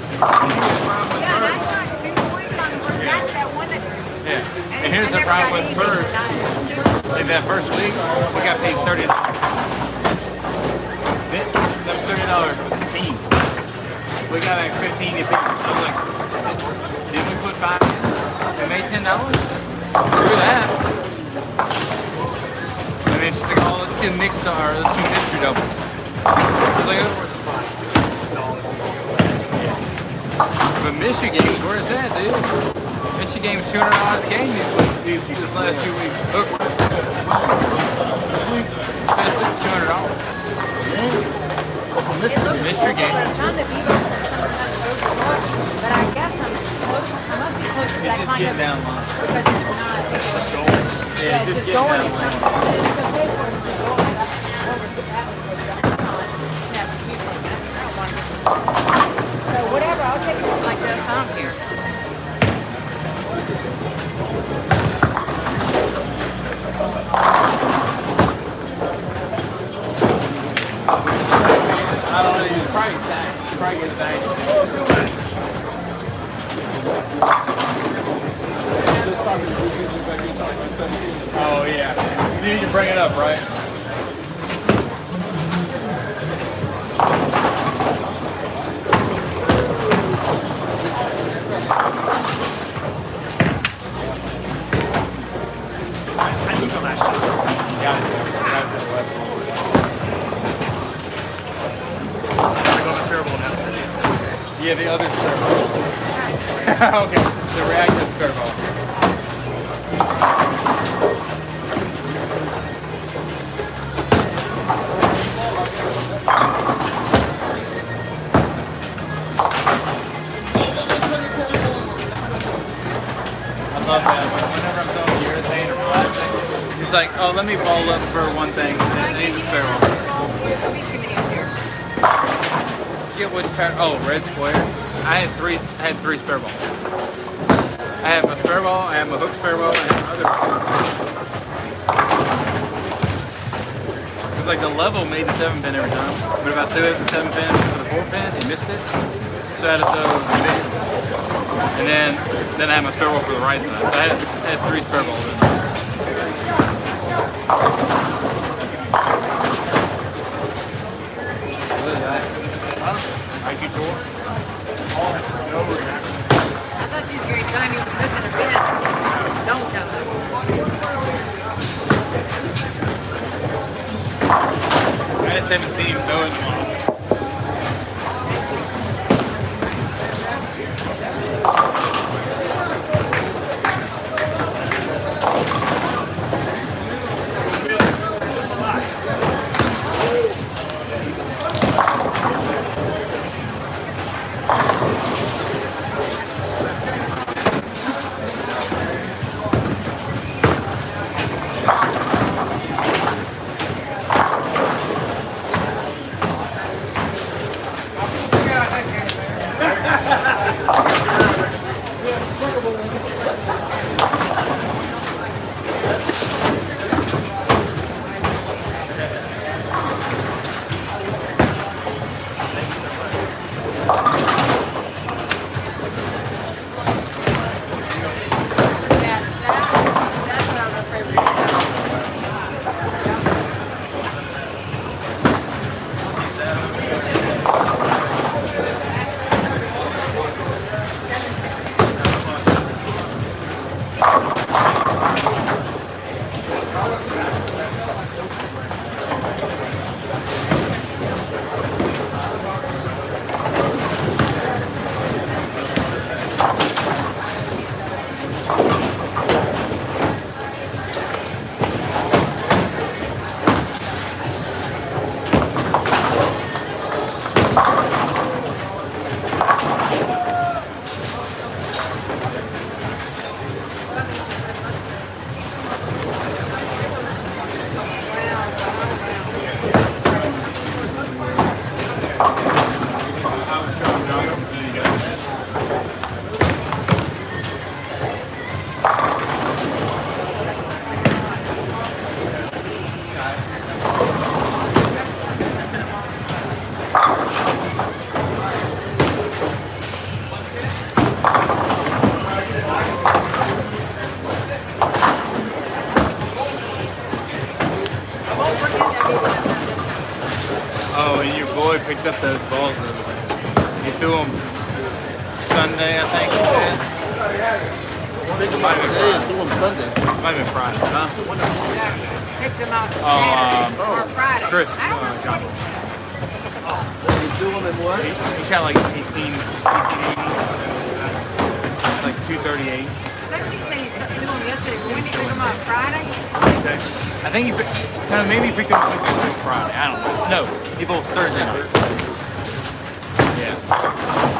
Yeah, and I shot 2 points on that one that. Yeah. And here's the problem with first. In that first week, we got paid $30. That was $30 for the team. We got like 15 apiece. I was like, didn't we put 5 in? We made $10? Screw that. And then she's like, oh, let's do mystery doubles. I was like, oh, but Michigan, where's that, dude? Michigan's $200 a game this last 2 weeks. Look. It's $200. Mystery game. I'm trying to beat us but I guess I'm close. I must be close to that It's just kind getting of down the line. because it's not. Yeah, It's just getting going. down the line. It's okay for it to go. Snap the shoot like that. I don't want it. So whatever, I'll take it just like this. I don't care. I don't know, you probably get it back. Oh yeah. So you need to bring it up, right? I think the last shot. Got it. I go to Sparrow now. Yeah, the other curveball. Okay, the reactive curveball. I love that. Whenever I'm throwing urethane or plastic, it's like, oh, let me ball up for one thing. And then just barrel. There'll be too many up here. Get which pair? Oh, red square. I had three spare balls. I have a spare ball, I have a hook spare ball, and I have other because like the level made the 7-pin every time, but if I threw it at the 7-pin for the 4-pin, it missed it. So I had to throw the bins. And then I had my spare ball for the right side. So I had 3 spare balls in there. What is that? IQ tour? I thought you was going to tell him he was missing a pin. Don't tell him. I just haven't seen him throw it in a while. That's what I'm afraid we're going to Oh, and your boy picked up those balls the other day. He threw them Sunday, I think he said. It might have been Hey, Friday. do them Sunday. It might have been Friday, huh? pick them out Oh, Saturday or Friday. Chris, I don't know. John. You do them in what? He shot like 1880. Like 238. Let me say something to him yesterday. When did you pick them up? Friday? I think he kind of maybe he picked up Wednesday or Friday. I don't know. No, he bowls Thursday night. Yeah.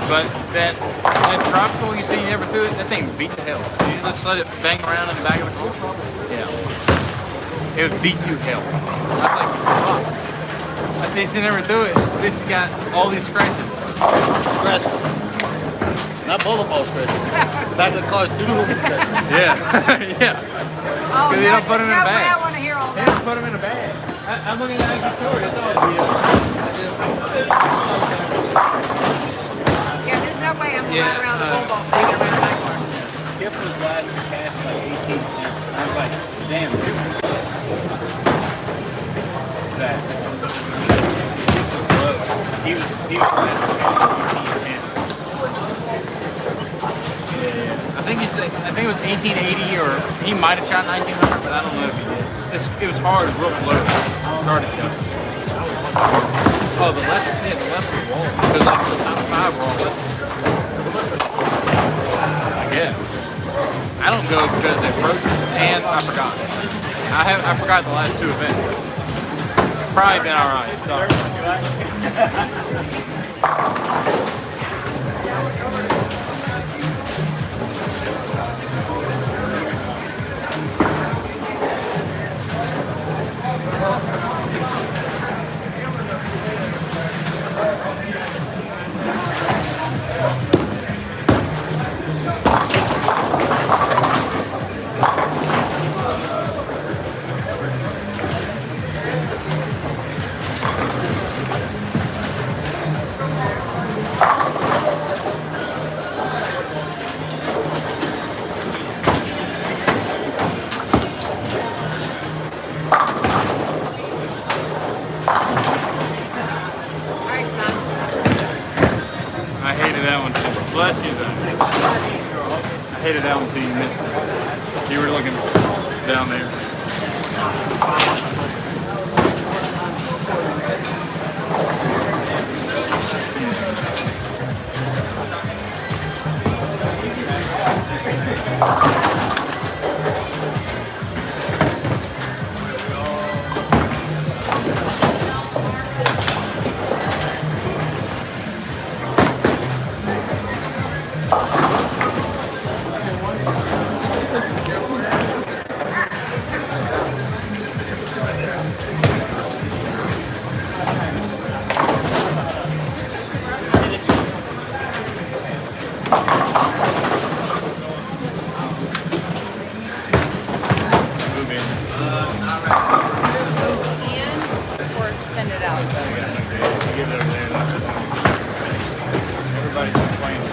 But that tropical you say you never threw it, that thing beat the hell. You just let it bang around in the back of the court. Yeah. It would beat to hell. I was like, fuck. I said he never threw it. This got all these scratches. Scratches. Not bowling ball scratches. Back of the car's doodle scratches. Yeah. Yeah. Oh, Because they don't put them in a I bag. want to hear all They that. don't put them in a bag. I'm looking at the story. That's all it is. Yeah, there's no way I'm going Yeah, to run around the football thing around my car. Skip was last to cast like 18 cents. I was like, damn. That. He was last to cast 18 cents. I think it was 1880 or he might have shot 1900, but I don't know if he did. It was hard, it was real close. Started shot. Oh, the left was wall. Because like the top 5 were all left. I guess. I don't go because they approaches and I forgot. I forgot the last 2 events. Probably been alright. Sorry. Bless you, though. I hated that one until you missed it. You were looking down there. Move in. Or send it out. Give it over there. Everybody's complaining.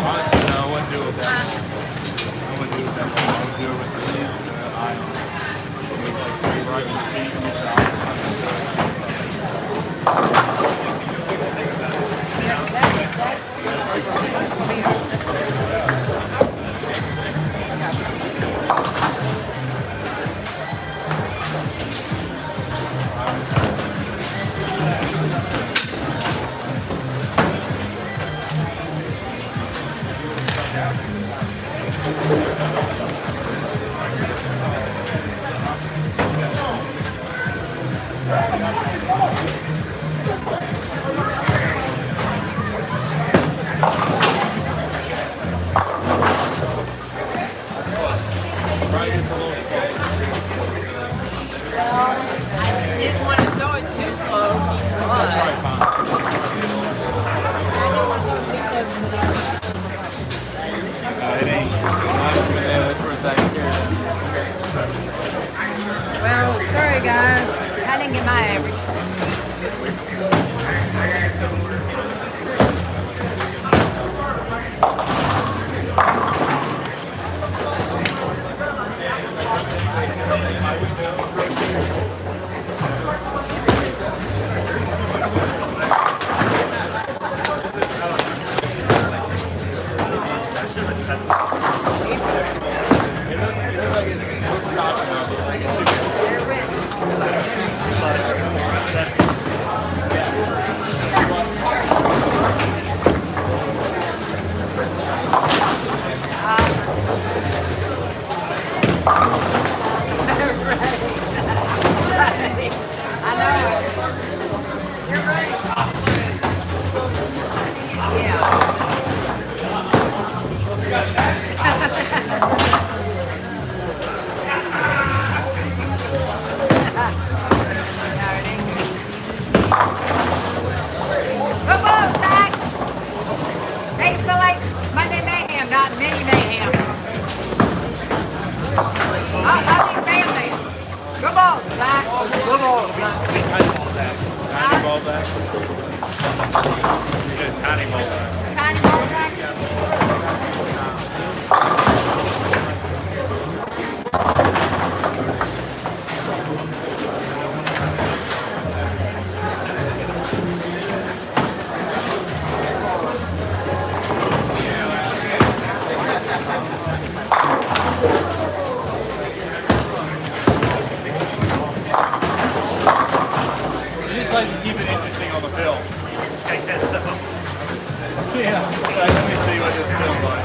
Honestly, no, I wouldn't do it that way. I wouldn't do it that way. I would do it with the iron. Like, right with the feet and the I didn't want to throw it too slow. it ain't. That's where it's at here. Well, sorry guys. I didn't get my average. I know. You're right. Yeah. Come on, Zach. They feel like Monday Mayhem, not Mini Mayhem. I'll be family. Come on, Zach. Come on, Zach. Tiny ball back. You did a tiny ball back. Tiny ball back. You just like to keep it interesting on the film. I guess so. Yeah. Let me see what this feels like.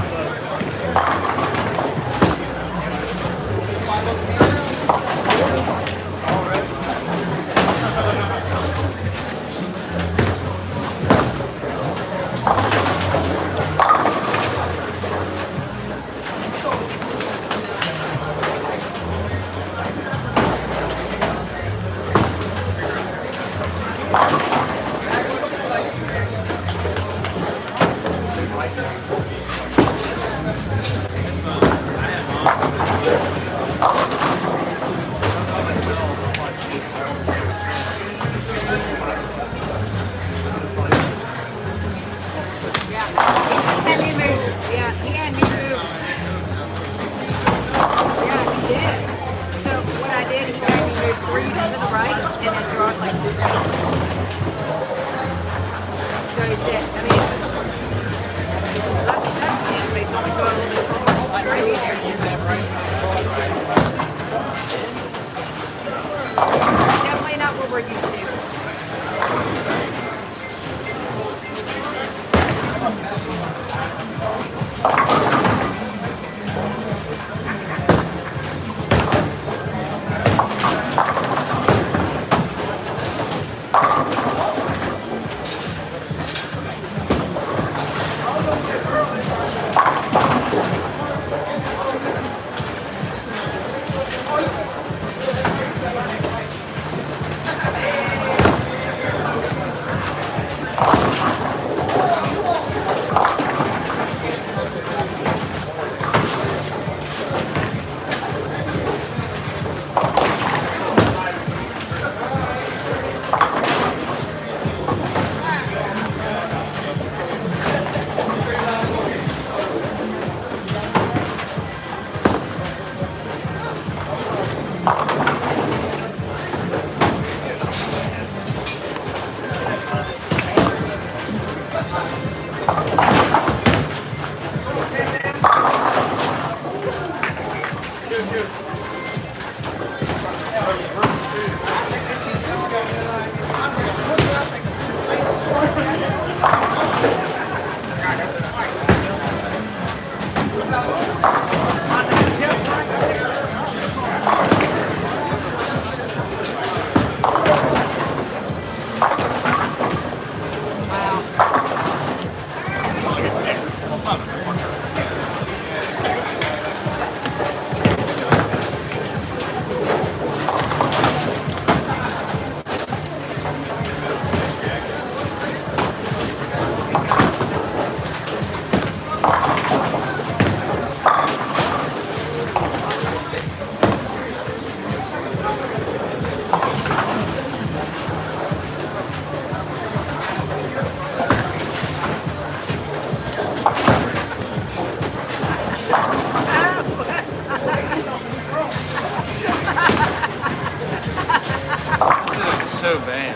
so bad.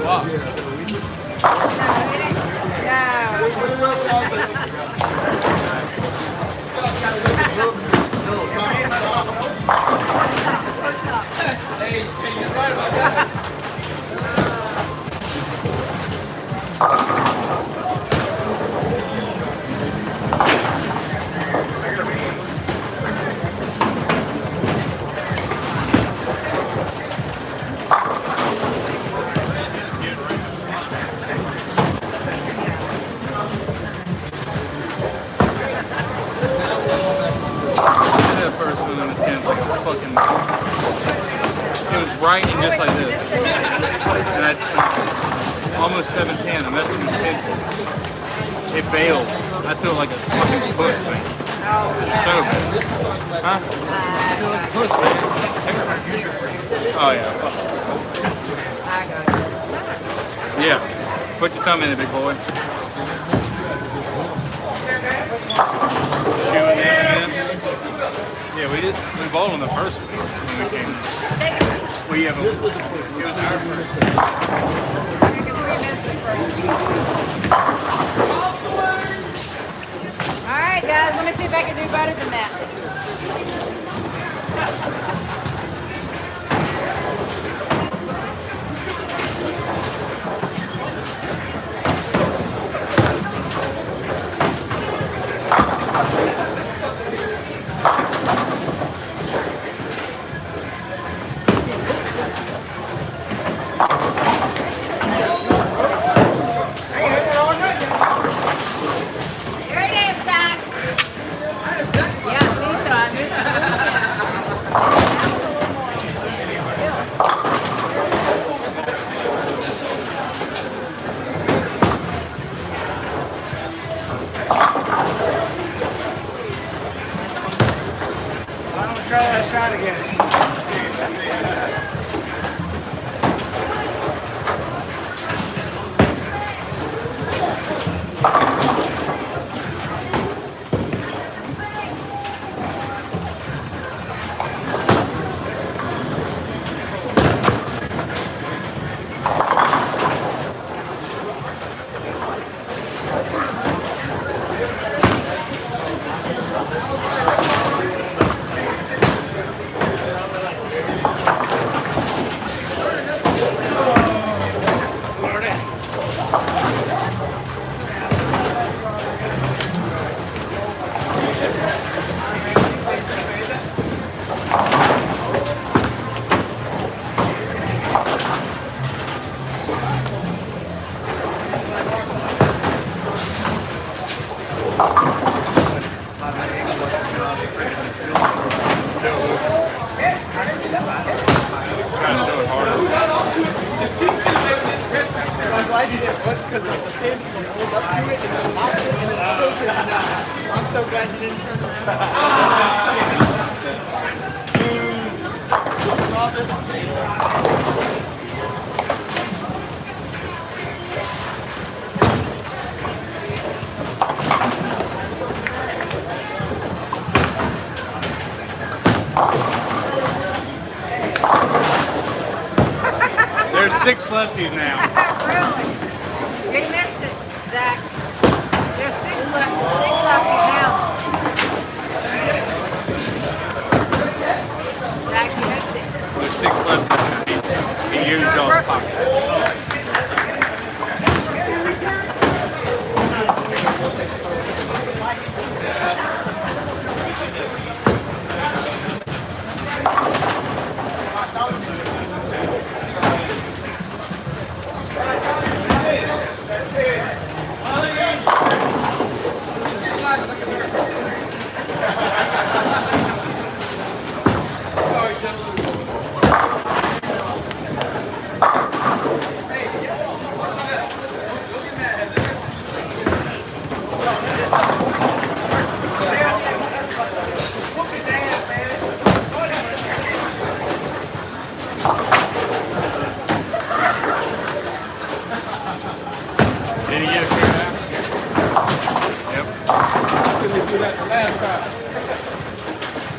Fuck. That first one in the 10th like a fucking. It was right and just like this. And I almost 710. I messed with the 10. It bailed. I feel like a fucking puss, man. It's so bad. Huh? I feel like a puss, man. Oh yeah. Yeah. Put your thumb in it, big boy. Shoe in there, man. Yeah, we bowled on the first one when we came. We have it was our first. All right, guys, let me see if I can do better than that. Here it is, Doc. Yeah, see, so I moved. Why don't we try that shot again? Trying to do it harder. I'm glad you didn't put because the pins will hold up to it and then lock it and then tilt it and I'm so glad you didn't turn There's 6 lefties now. Really? You missed it, Zach. There's 6 left. 6 left now. Zach, you missed it. There's 6 lefties. He used all his pockets. Did he get it figured out? Yep. Couldn't do that the last time.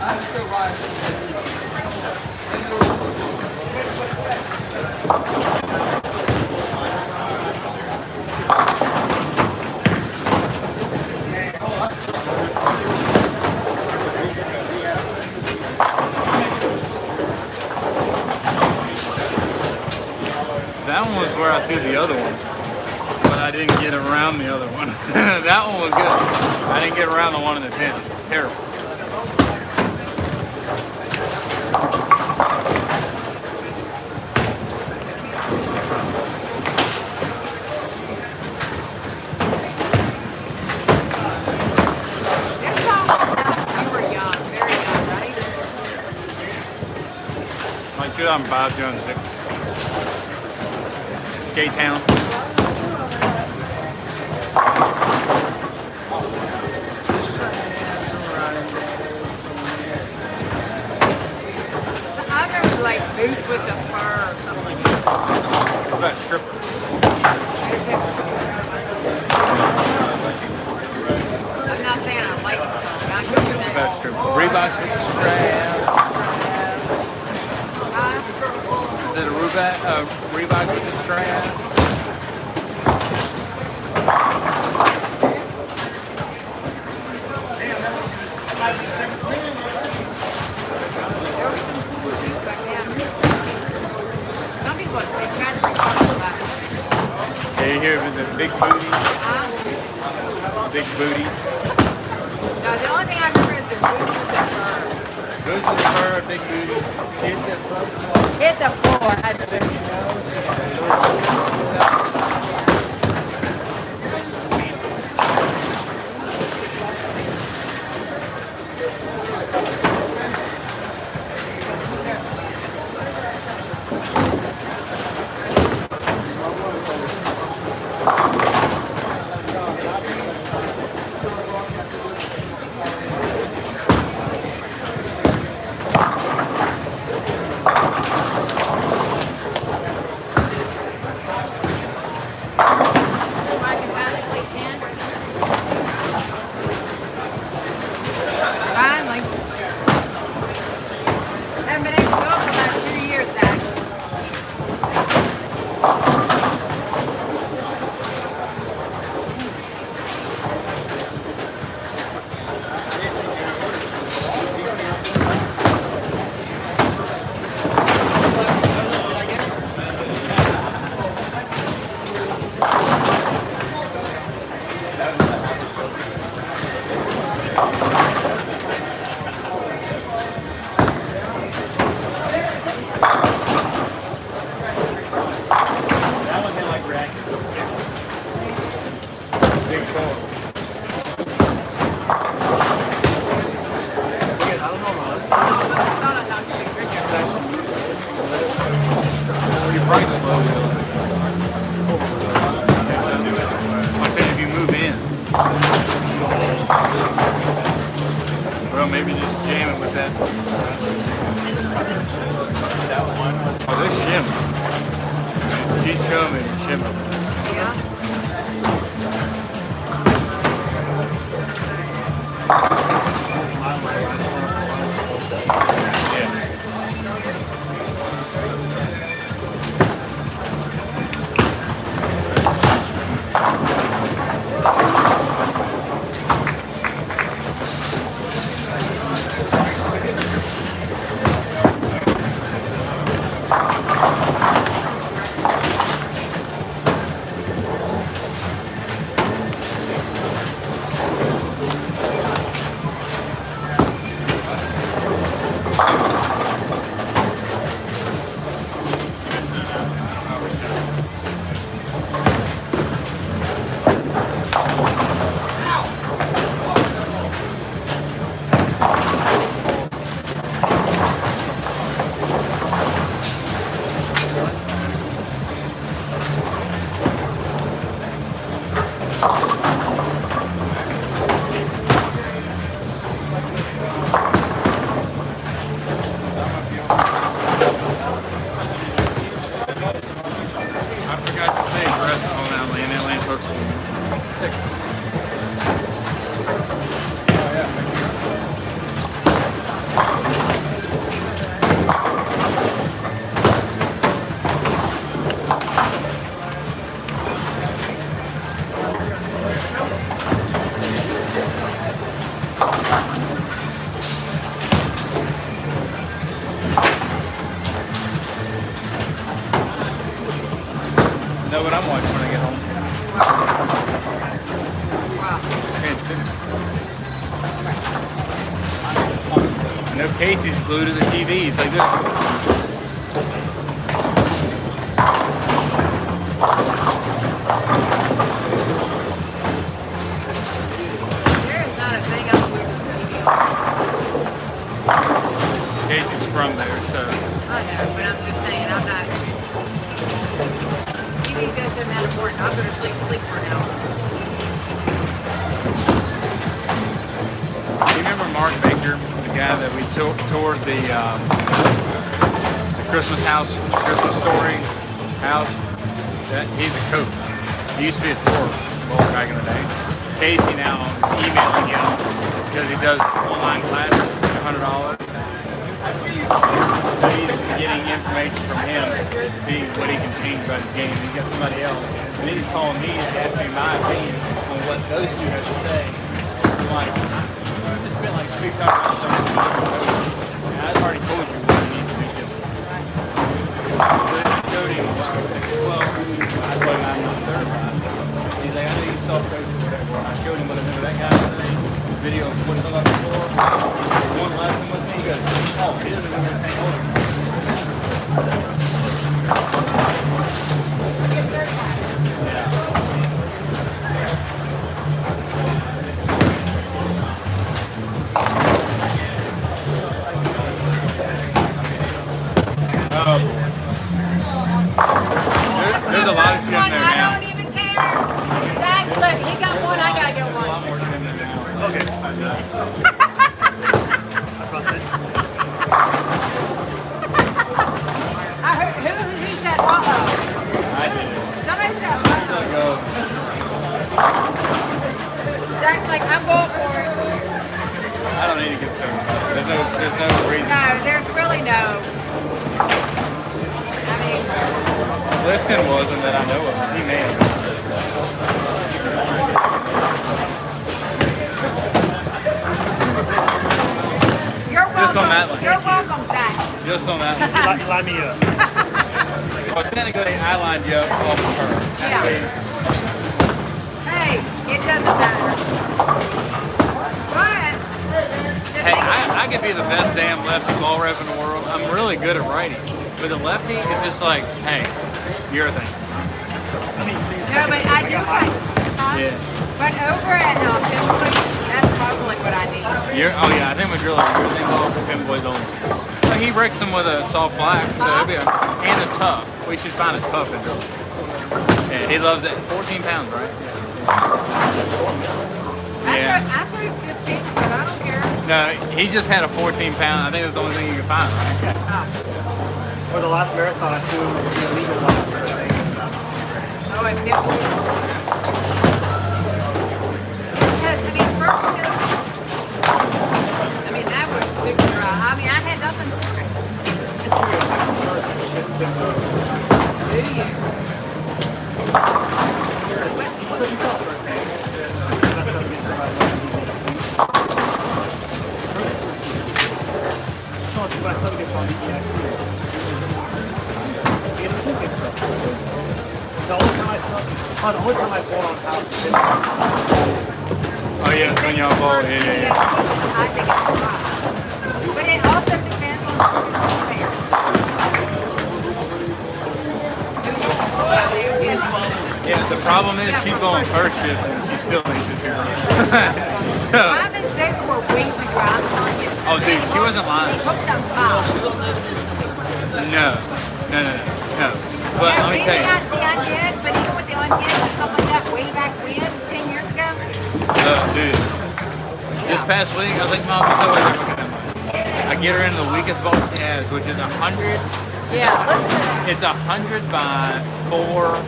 I'm so right. That one was where I threw the other one, but I didn't get around the other one. That one was good. I didn't get around the one in the pen. Terrible. This song was out when you were young, very young, right? Like 2005, 2006. Skate Town. So I remember like boots with the fur or something like that. What about Stripper? I'm not saying I like the song. I'm just What saying. about Stripper? Reeboks with the straps. Is it a Reebok with the strap? There were some cool shoes back then. Some people, they tried to make songs about it. Yeah, you hear the big booty? Big booty. No, the only thing I remember is the boots with the fur. Boots with the fur, big booty. Hit the floor. That's it. I can finally say 10. Finally. Haven't been able to go for about 2 years, Zach. That one hit like racket. Big four. I thought I knocked some Richard. You're probably slow. I'm saying if you move in. Well, maybe just jam it with that. That one. Oh, this shimmer. She's showing me the shimmer. Yeah. know what I'm watching when I get home. I know Casey's glued to the TV. He's like this. There is not a thing else weird with TV. Casey's from there, so. I know, but I'm just saying, I'm not. TV doesn't that important. I'll go to sleep for an hour. You remember Mark Baker, the guy that we toured the Christmas house, Christmas story house? He's a coach. He used to be a tour back in the day. Casey now emailing him because he does online classes for $100. So he's getting information from him to see what he can change about his game. He's got somebody else. And then he's calling me and asking my opinion on what those two have to say. I'm like, I just spent like $600. And I've already told you what you need to do different. But I showed him, well, I told him I'm not certified. He's like, I know you self-coach. I showed him what I did with that guy video of what it's on the floor. One lesson with me, he goes, oh, he doesn't even take hold of it. There's a lot of shit in there now. I don't even care. Zach, look, he got one, I gotta get A lot one. more shit in there now. Okay. I trust it. Who said uh-oh? I did it. Somebody said uh-oh. Like, Zach's like, I'm going for it. I don't need to get certified. There's no reason. No, there's really no. I mean, Clifton wasn't that I know of. He may have. you're welcome. Just on that one. You're welcome, Zach. Just on that one. Line me up. Well, technically, I lined you up off of her. Yeah. Hey, it doesn't matter. But the Hey, thing I could be the best damn lefty ball rep in the world. I'm really good at writing. With a lefty, it's just like, hey, you're a thing. I mean, so no, but I do like. Yeah. But over at Finley, that's probably what I need. Oh yeah, I think we're drilling. You're thinking all for pin boys only. So he wrecks them with a soft black, so it'll be and a tough. We should find a tough and drill. Yeah, he loves it. 14 pounds, right? Yeah. I threw 15, but I don't care. No, he just had a 14 pound. I think it was the only thing you could find, right? for the last marathon, I flew the legal last marathon. Oh, I did. Because, I mean, first, I mean, that was super dry. I mean, I had nothing for it. Do you? My son gets on the EXC. The only time I bought on house is in Oh yeah, it's when y'all ball. Yeah, yeah, yeah. I think it's dry. But it also depends on the player. Yeah, the problem is she's going first shift and she still thinks it's here. So, 5 and 6 were way too dry, I'm telling you. oh dude, she wasn't lying. They hooked on 5. No. But let me tell you. I did, but even with the undid and stuff like that way back when, 10 years ago. Dude, this past week I was like, Mom, there's no way they're hooking that much. I get her in the weakest ball she has, which is 100. Yeah, listen to that. It's 100 by 4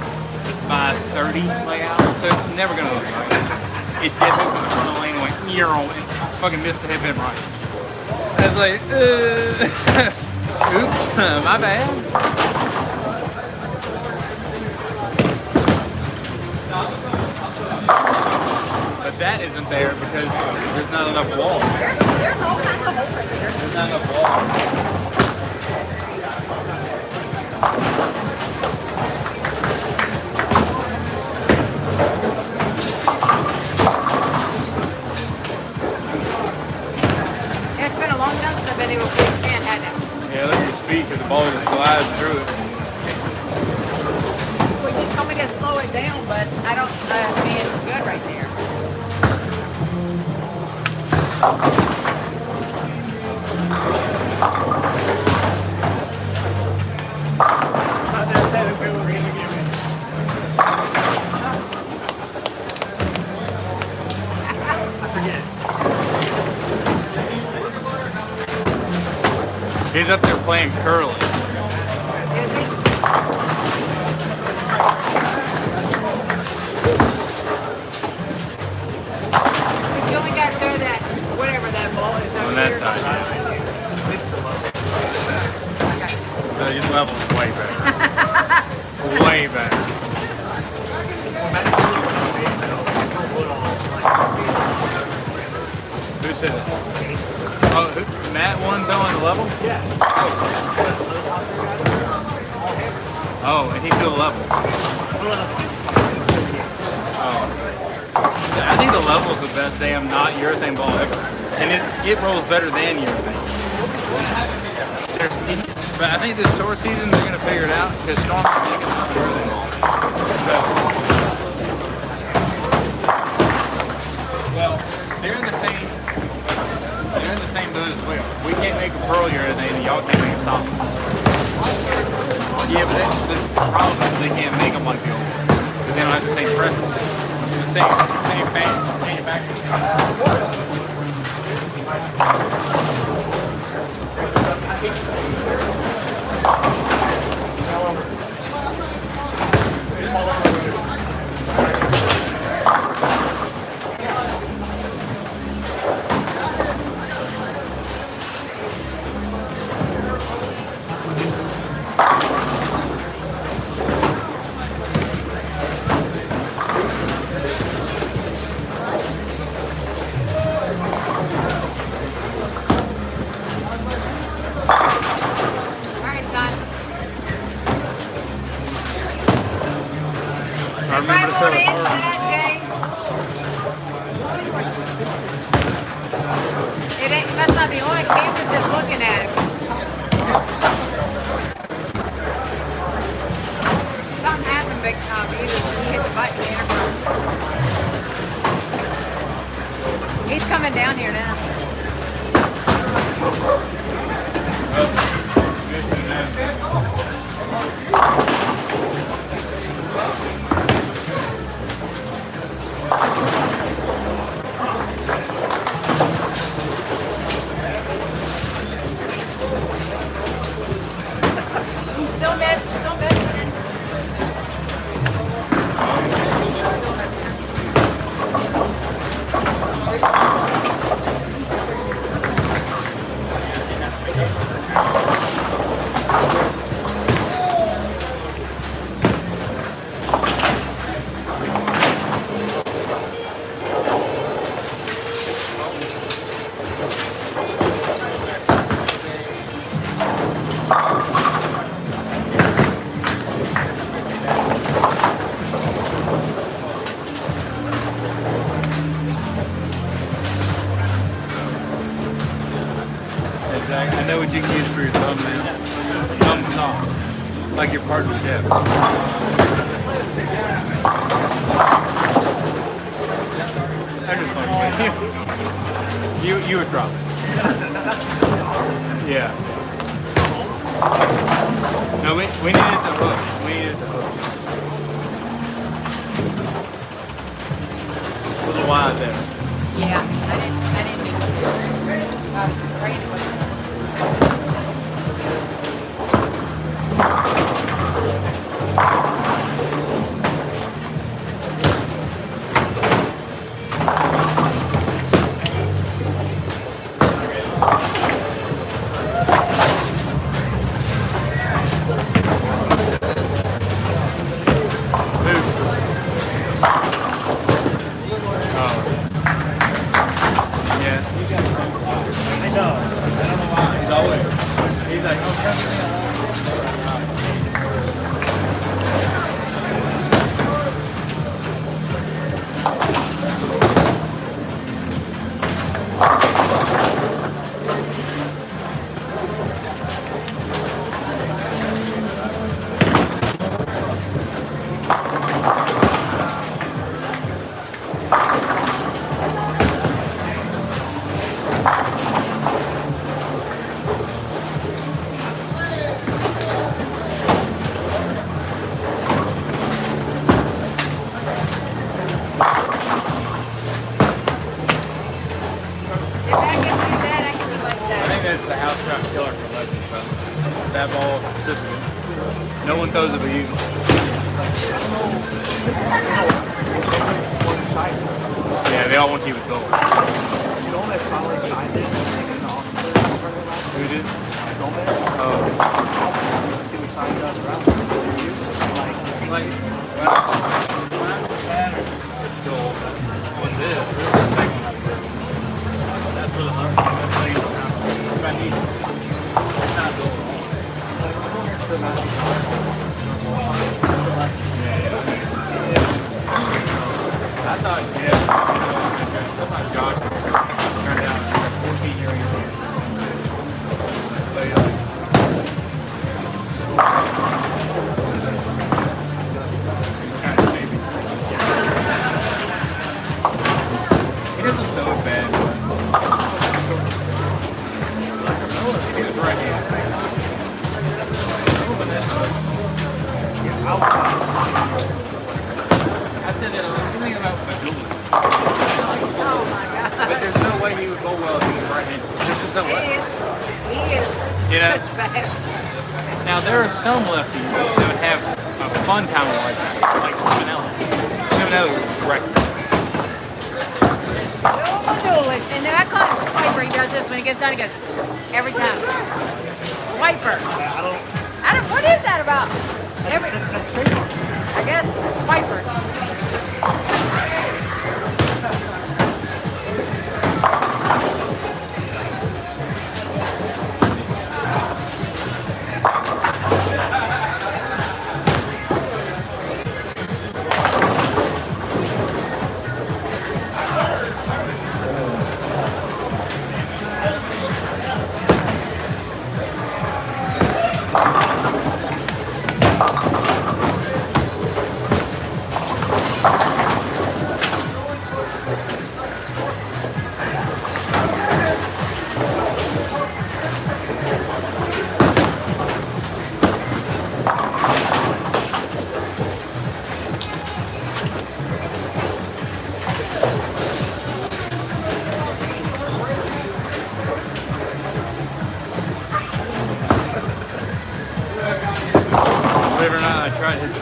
by 30 layout, so it's never gonna look right. It did hook in the front of the lane and went and fucking missed the hip in right. I was like, oops, my bad. But that isn't there because there's not enough wall. There's all kinds of holes right there. There's not enough wall. feet because the ball just glides through it. Well, you told me to slow it down, but I don't. I mean, it's good right there. He's up there playing curling. Is he? But you only got to throw that, whatever that ball is over On that here. side, yeah. So your level's way better. Way better. Who said it? Oh, Matt won throwing the level? Yeah. Oh, and he threw the level. Oh. I think the level is the best damn not urethane ball ever. And it rolls better than urethane. But I think this short season they're going to figure it out because Storm is making a urethane ball. Well, they're in the same boat as we are. We can't make a pearl urethane and y'all can't make a solid. Yeah, but the problem is they can't make them like the old ones because they don't have the same pressing. The same manufacturer. Right on into that, James. It must not be on. Camera's just looking at him. Something happened, Big Tom. He hit the button there. He's coming down here now. This and that. Still missing. Exactly. I know what you can use for your thumbnail. Thumb top. Like your partner's hip. I just fucking with you. You would drop it. Yeah. No, we needed the hook. We needed the hook. A little wide there. Yeah, I didn't mean to. I was afraid it was. that ball specifically. No one throws it but you. Yeah, they all want to keep it going. Who did? Oh. Like, when I had a goal on this, that's really hard. That's like, I need it. It's not goal. I thought, yeah, I thought Josh turned out 14-year-old. But yeah. He doesn't throw it bad, but he was right hand. I said that I'm thinking about Medula. Oh my God. But there's no way he would go well if he was right handed. There's just no way. He is Yeah. such bad. Now there are some lefties that would have a fun time with right side, like Spinelli. Spinelli was great. No, and I call him Swiper. He does this when he gets done. He goes every time. Swiper. I don't. What is that about? I guess Swiper. Believe it or not, I tried his.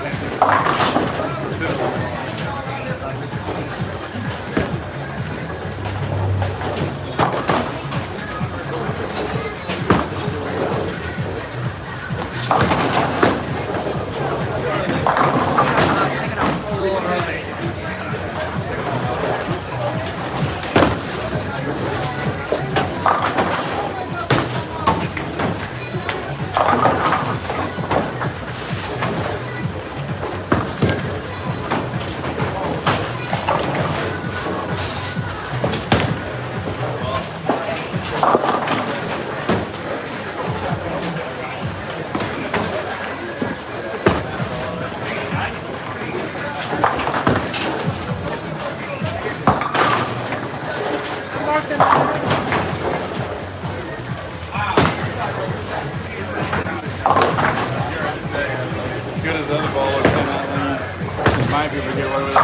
Good as the other ball would come out and you might be able to get away with it.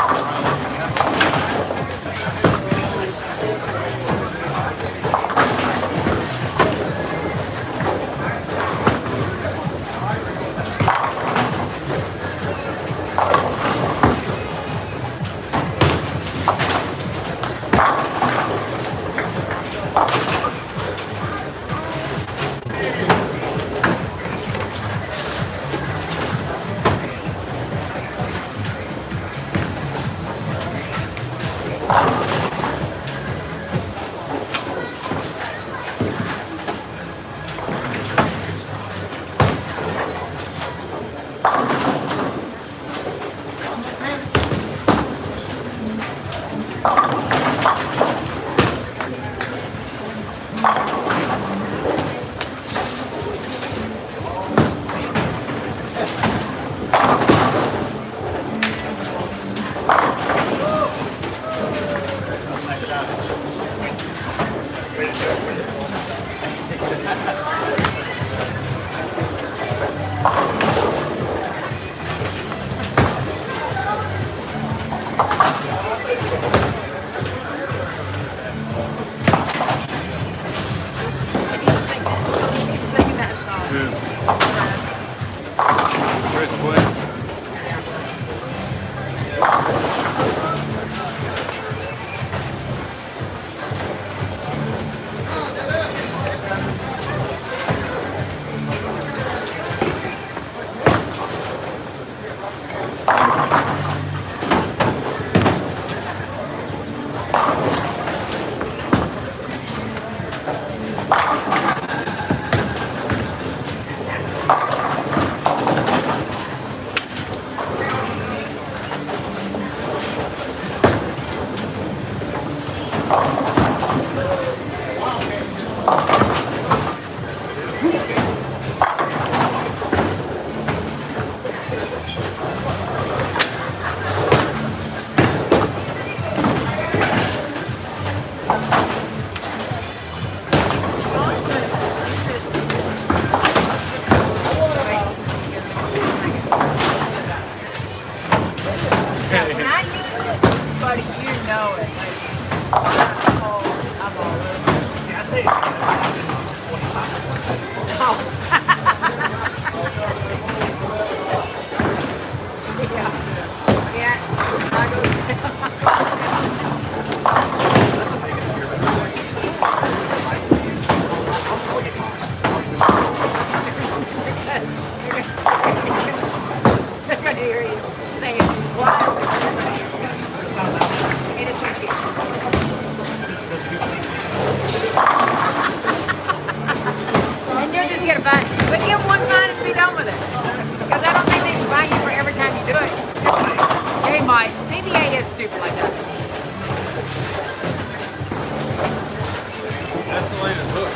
But give one fine and be done with it. Because I don't think they can buy you for every time you do it. They might. PBA is stupid like that. That's the latest hook.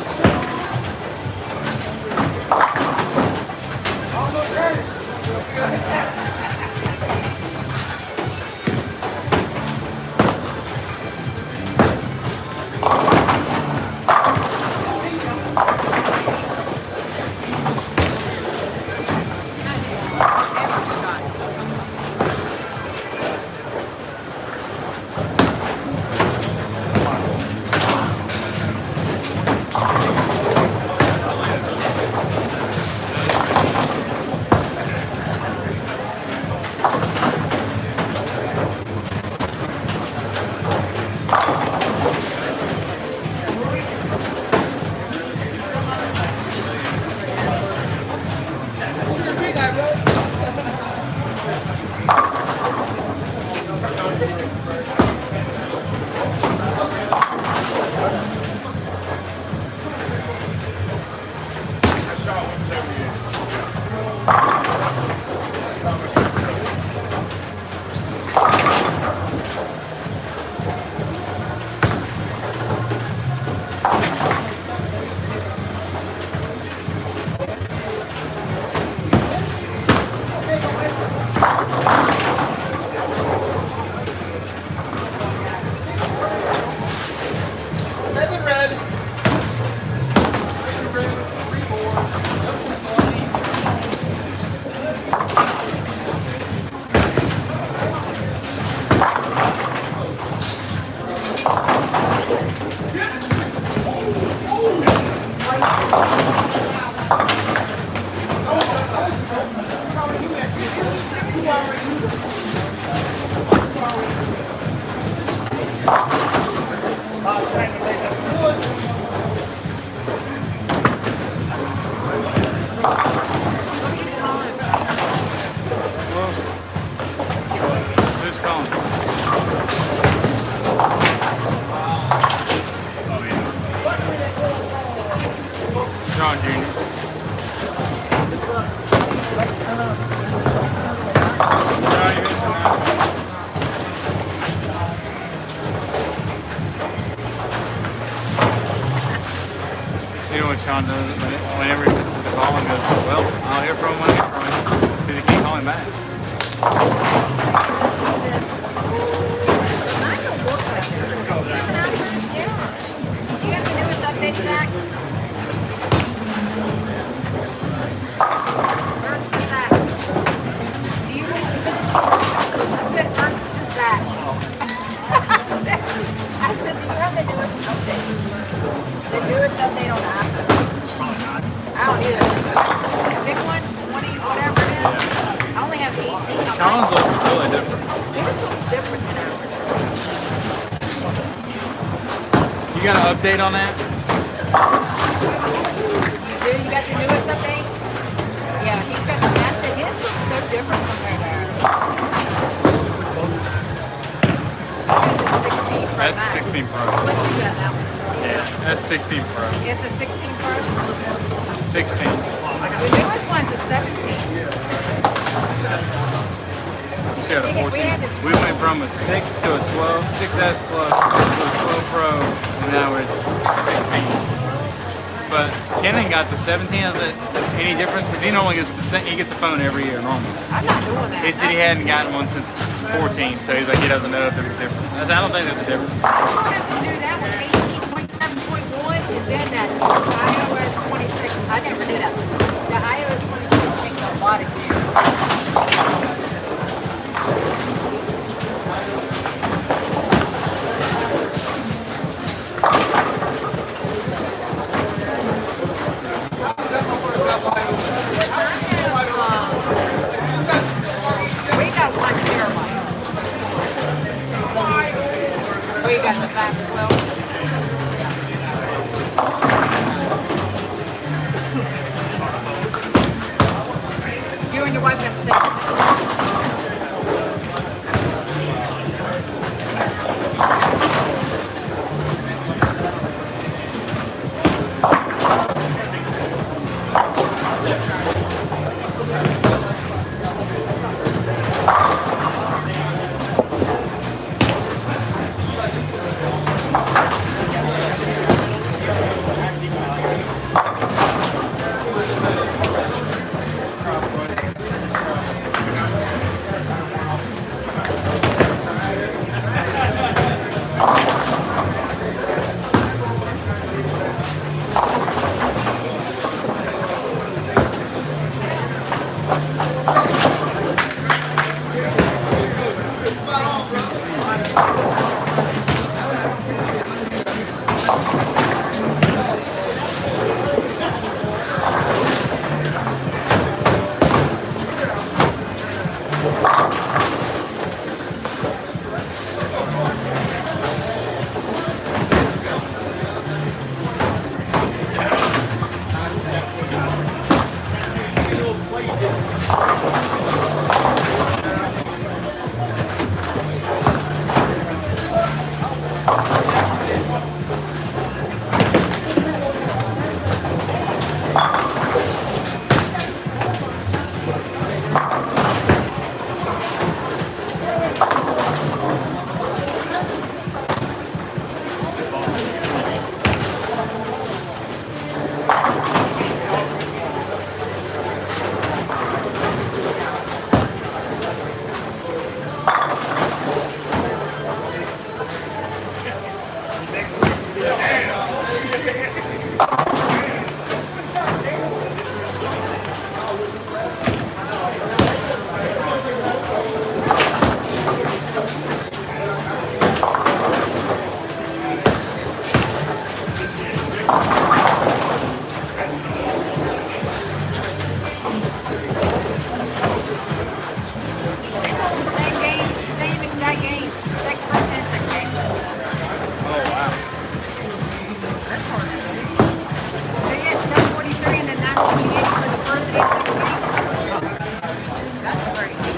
Who's calling? Oh, yeah. John Jr. John, you missing that? See what Sean does whenever he gets the call and goes, well, I'll hear from him when I hear from him. Because he can't call him back. The newest update on the iPhone. I don't either. Pick one, 20, whatever it is. I only have the 18 on Sean's mine. looks really different. This looks different than ours. You got an update on that? You do? You got the newest update? Yeah, he's got the message. His looks so different compared to ours. That's 16 Pro. What you got now? Yeah, that's 16 Pro. It's a 16 Pro. 16. The newest one's a 17. She had a 14. We went from a 6 to a 12, 6S Plus to a 12 Pro, and now it's 16. But Kenan got the 17. Is it any difference? Because he normally gets he gets a phone every year normally. I'm not doing that. He said he hadn't gotten one since 14, so he's like he doesn't know if there's a difference. I said, I don't think there's a difference. I still have to do that with 18.7.1 and then that iOS 26. I never did that. The iOS 26 takes a lot of years. We got 1 terabyte. We got the fastest well. You and your wife got the same. Same game, same exact game. Second versus insect game. Oh wow. They get 743 and then 978 for the first and second game. That's crazy.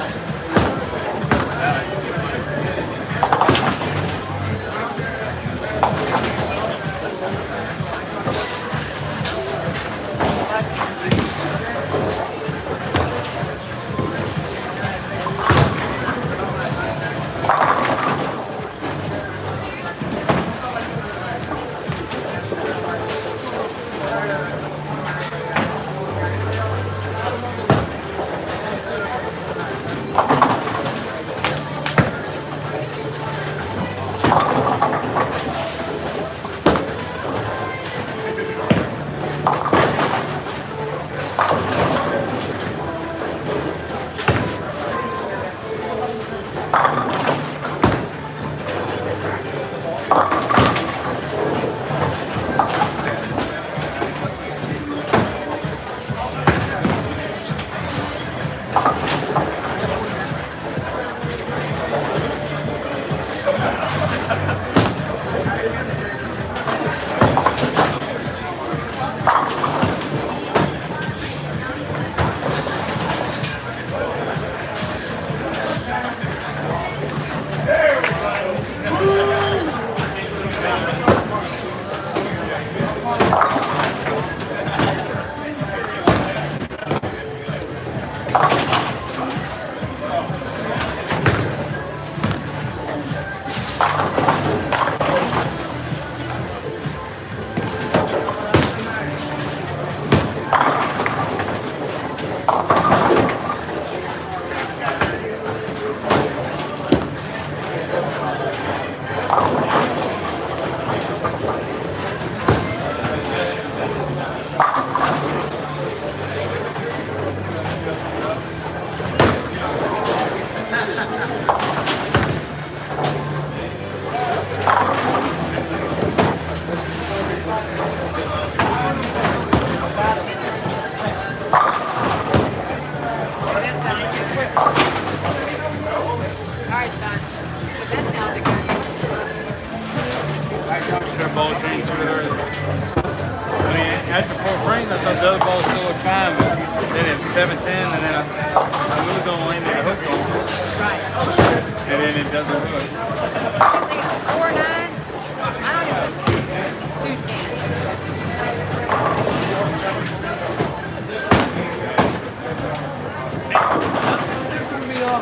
ball changed to it earlier. I mean, after 4 frames, I thought the other ball still looked fine, but then it was 7-10, and then I moved on lane to the hook on, and then it doesn't hook. 4-9. I don't even 2-10.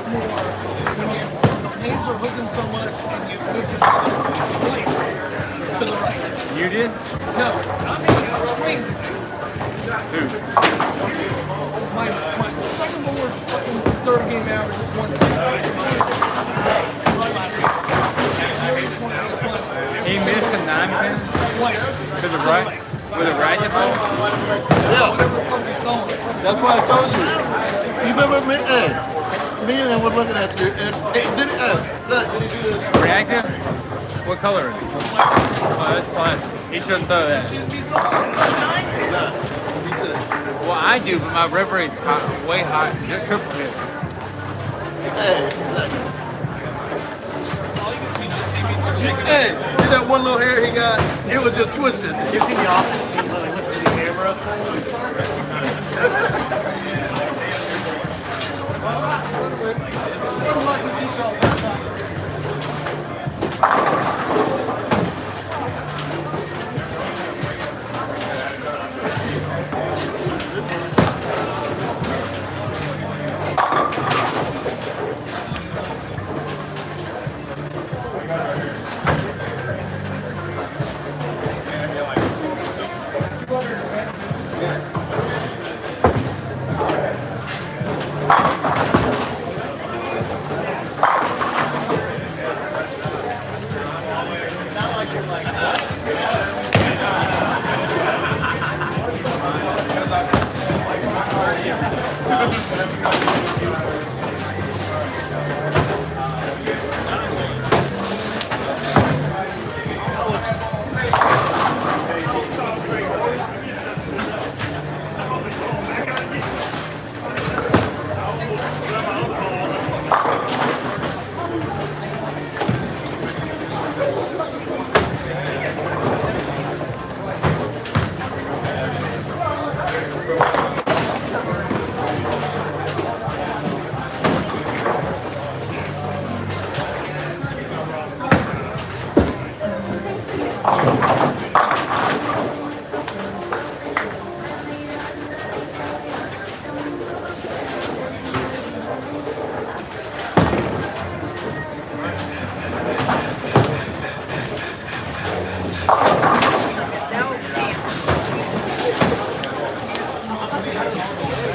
lot more when your hands are hooking so much and you move it right to the right. You did? No, not me. Queens. Who? My second board fucking third game average is 160. He missed a 9-pin Twice. to the right with a racket ball. Yeah, Whatever the fuck he's throwing. that's why I told you. You remember me? Hey, me and him were looking at you, and did he? Look, did he do this? Reactive? What color is it? Oh, that's plastic. He shouldn't throw that. Should be throwing a 9. Yeah. He said, Well, I do, but my rip rate's way high. They're triple hit. hey, look. Hey, see that one little hair he got? It was just twisted. You see the office? He like looks at the camera.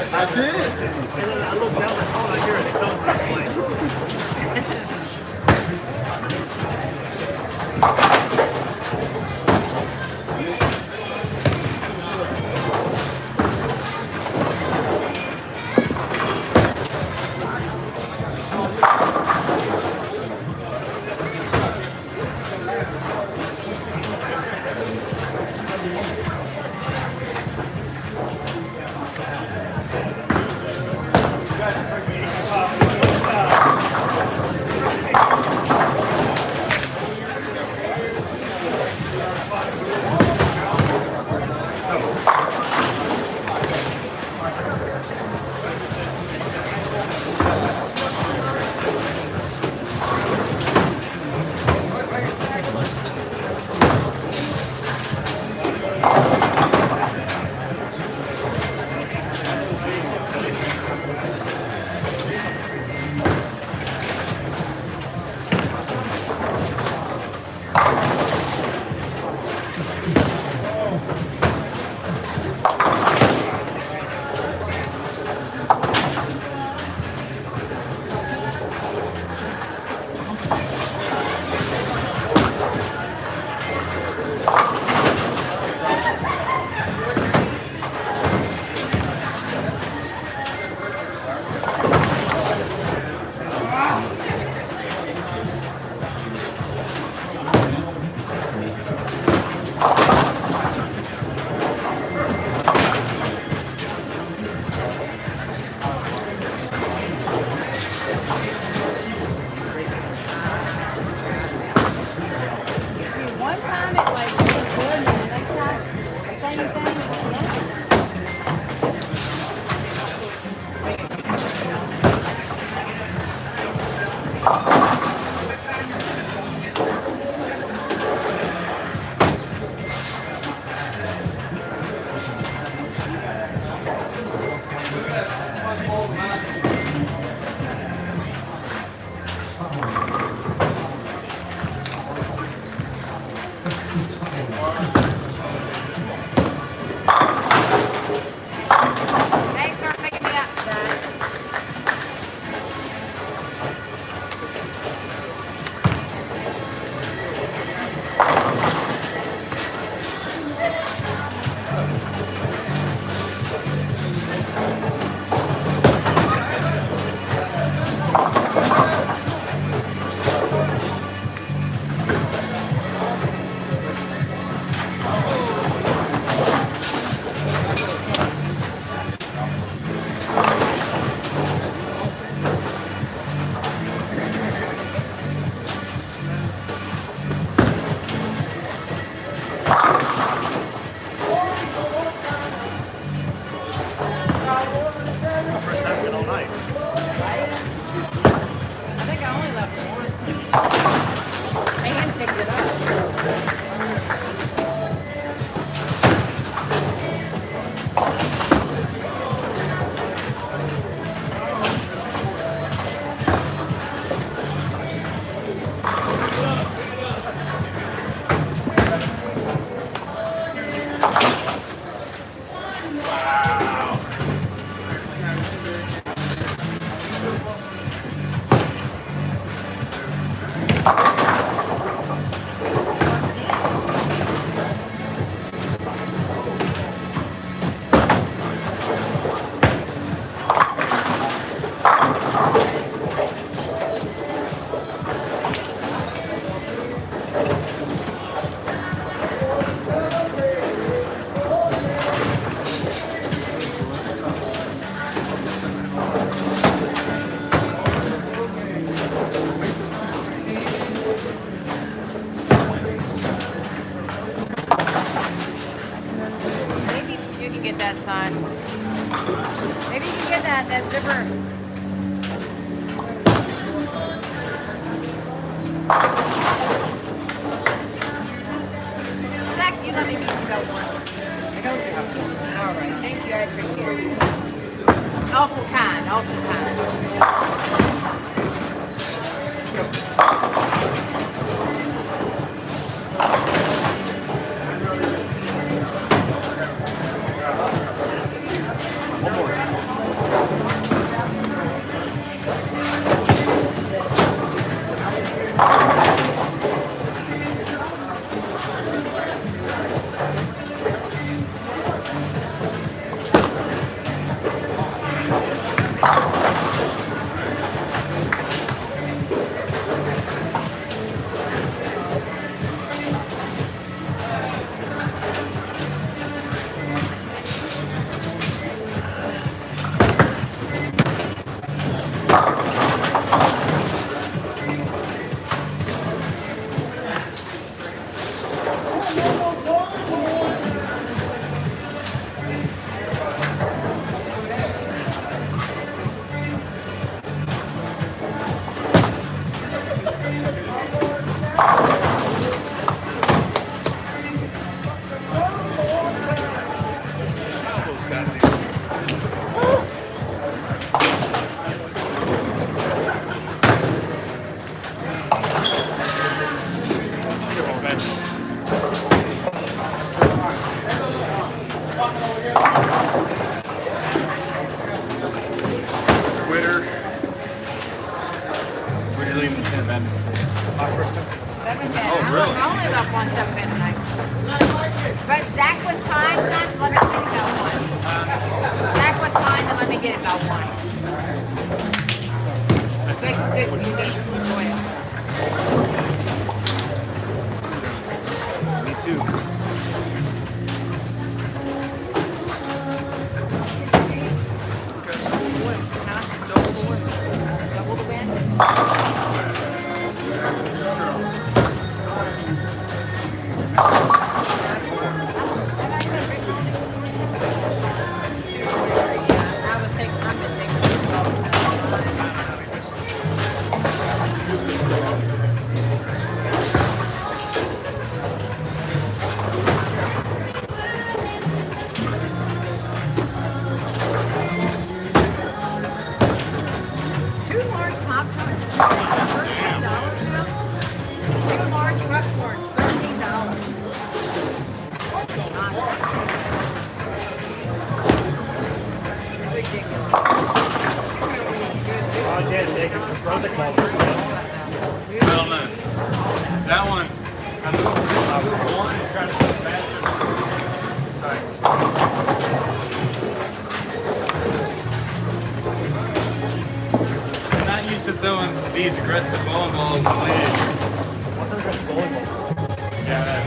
I did. And then I look down the phone, I hear it coming right away. that zipper. Zach, you let me meet you about once. All right, thank you. I appreciate it. Awful kind, awful kind. Twitter. Where are you leaving the 10 bandits? 7 bed. Oh, really? I only about 1 7 bed tonight. But Zach was kind, son. Let me get about 1. Zach was kind and let me get about 1. Good, unique, loyal. Me too. Double the win. I was taking, I've been Two large popcorns. $13 now. Two large popcorns. $13. Ridiculous. Oh, yeah, take it. Throw the call. I don't know. That one, I moved this one and tried to go faster. Sorry. I'm not used to throwing these aggressive bowling balls in the lid. What's our best bowling ball? Yeah, that.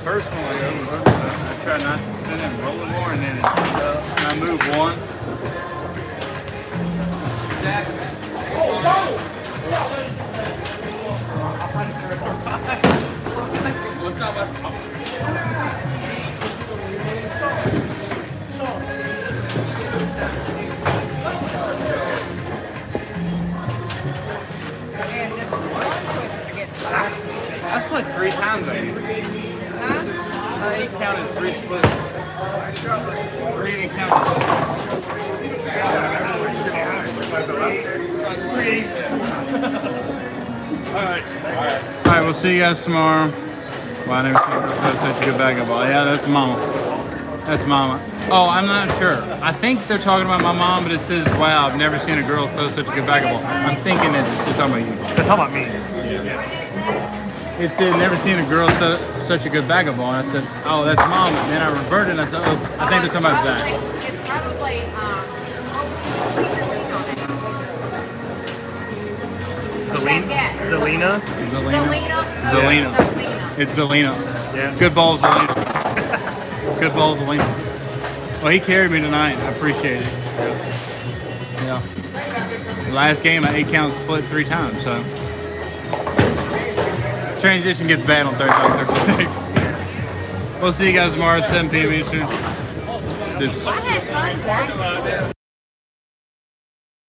First one I try not to spin it and roll it more, and then I move one. What's up, man? Man, this song choices are getting tough. I split 3 times, I think. Huh? I counted 3 splits. 3 and counted. Alright, we'll see you guys tomorrow. Well, I never see you. That's such a good backup ball. Yeah, that's mama. That's mama. Oh, I'm not sure. I think they're talking about my mom, but it says, "Wow, I've never seen a girl throw such a good bag of ball." I'm thinking they're talking about you. They're talking about me. It said, "Never seen a girl throw such a good bag of ball." And I said, "Oh, that's mom." And then I reverted and I said, "Oh, I think they're talking about Zach." It's probably Zelina? Zelina. It's Zelina. Yeah. Good ball, Zelina. Good ball, Zelina. Well, he carried me tonight. I appreciate it. Yeah. Last game, I 8-count split 3 times, so. Transition gets bad on 35-36. We'll see you guys tomorrow at 7 p.m. Eastern. Deuces. I had fun, Zach.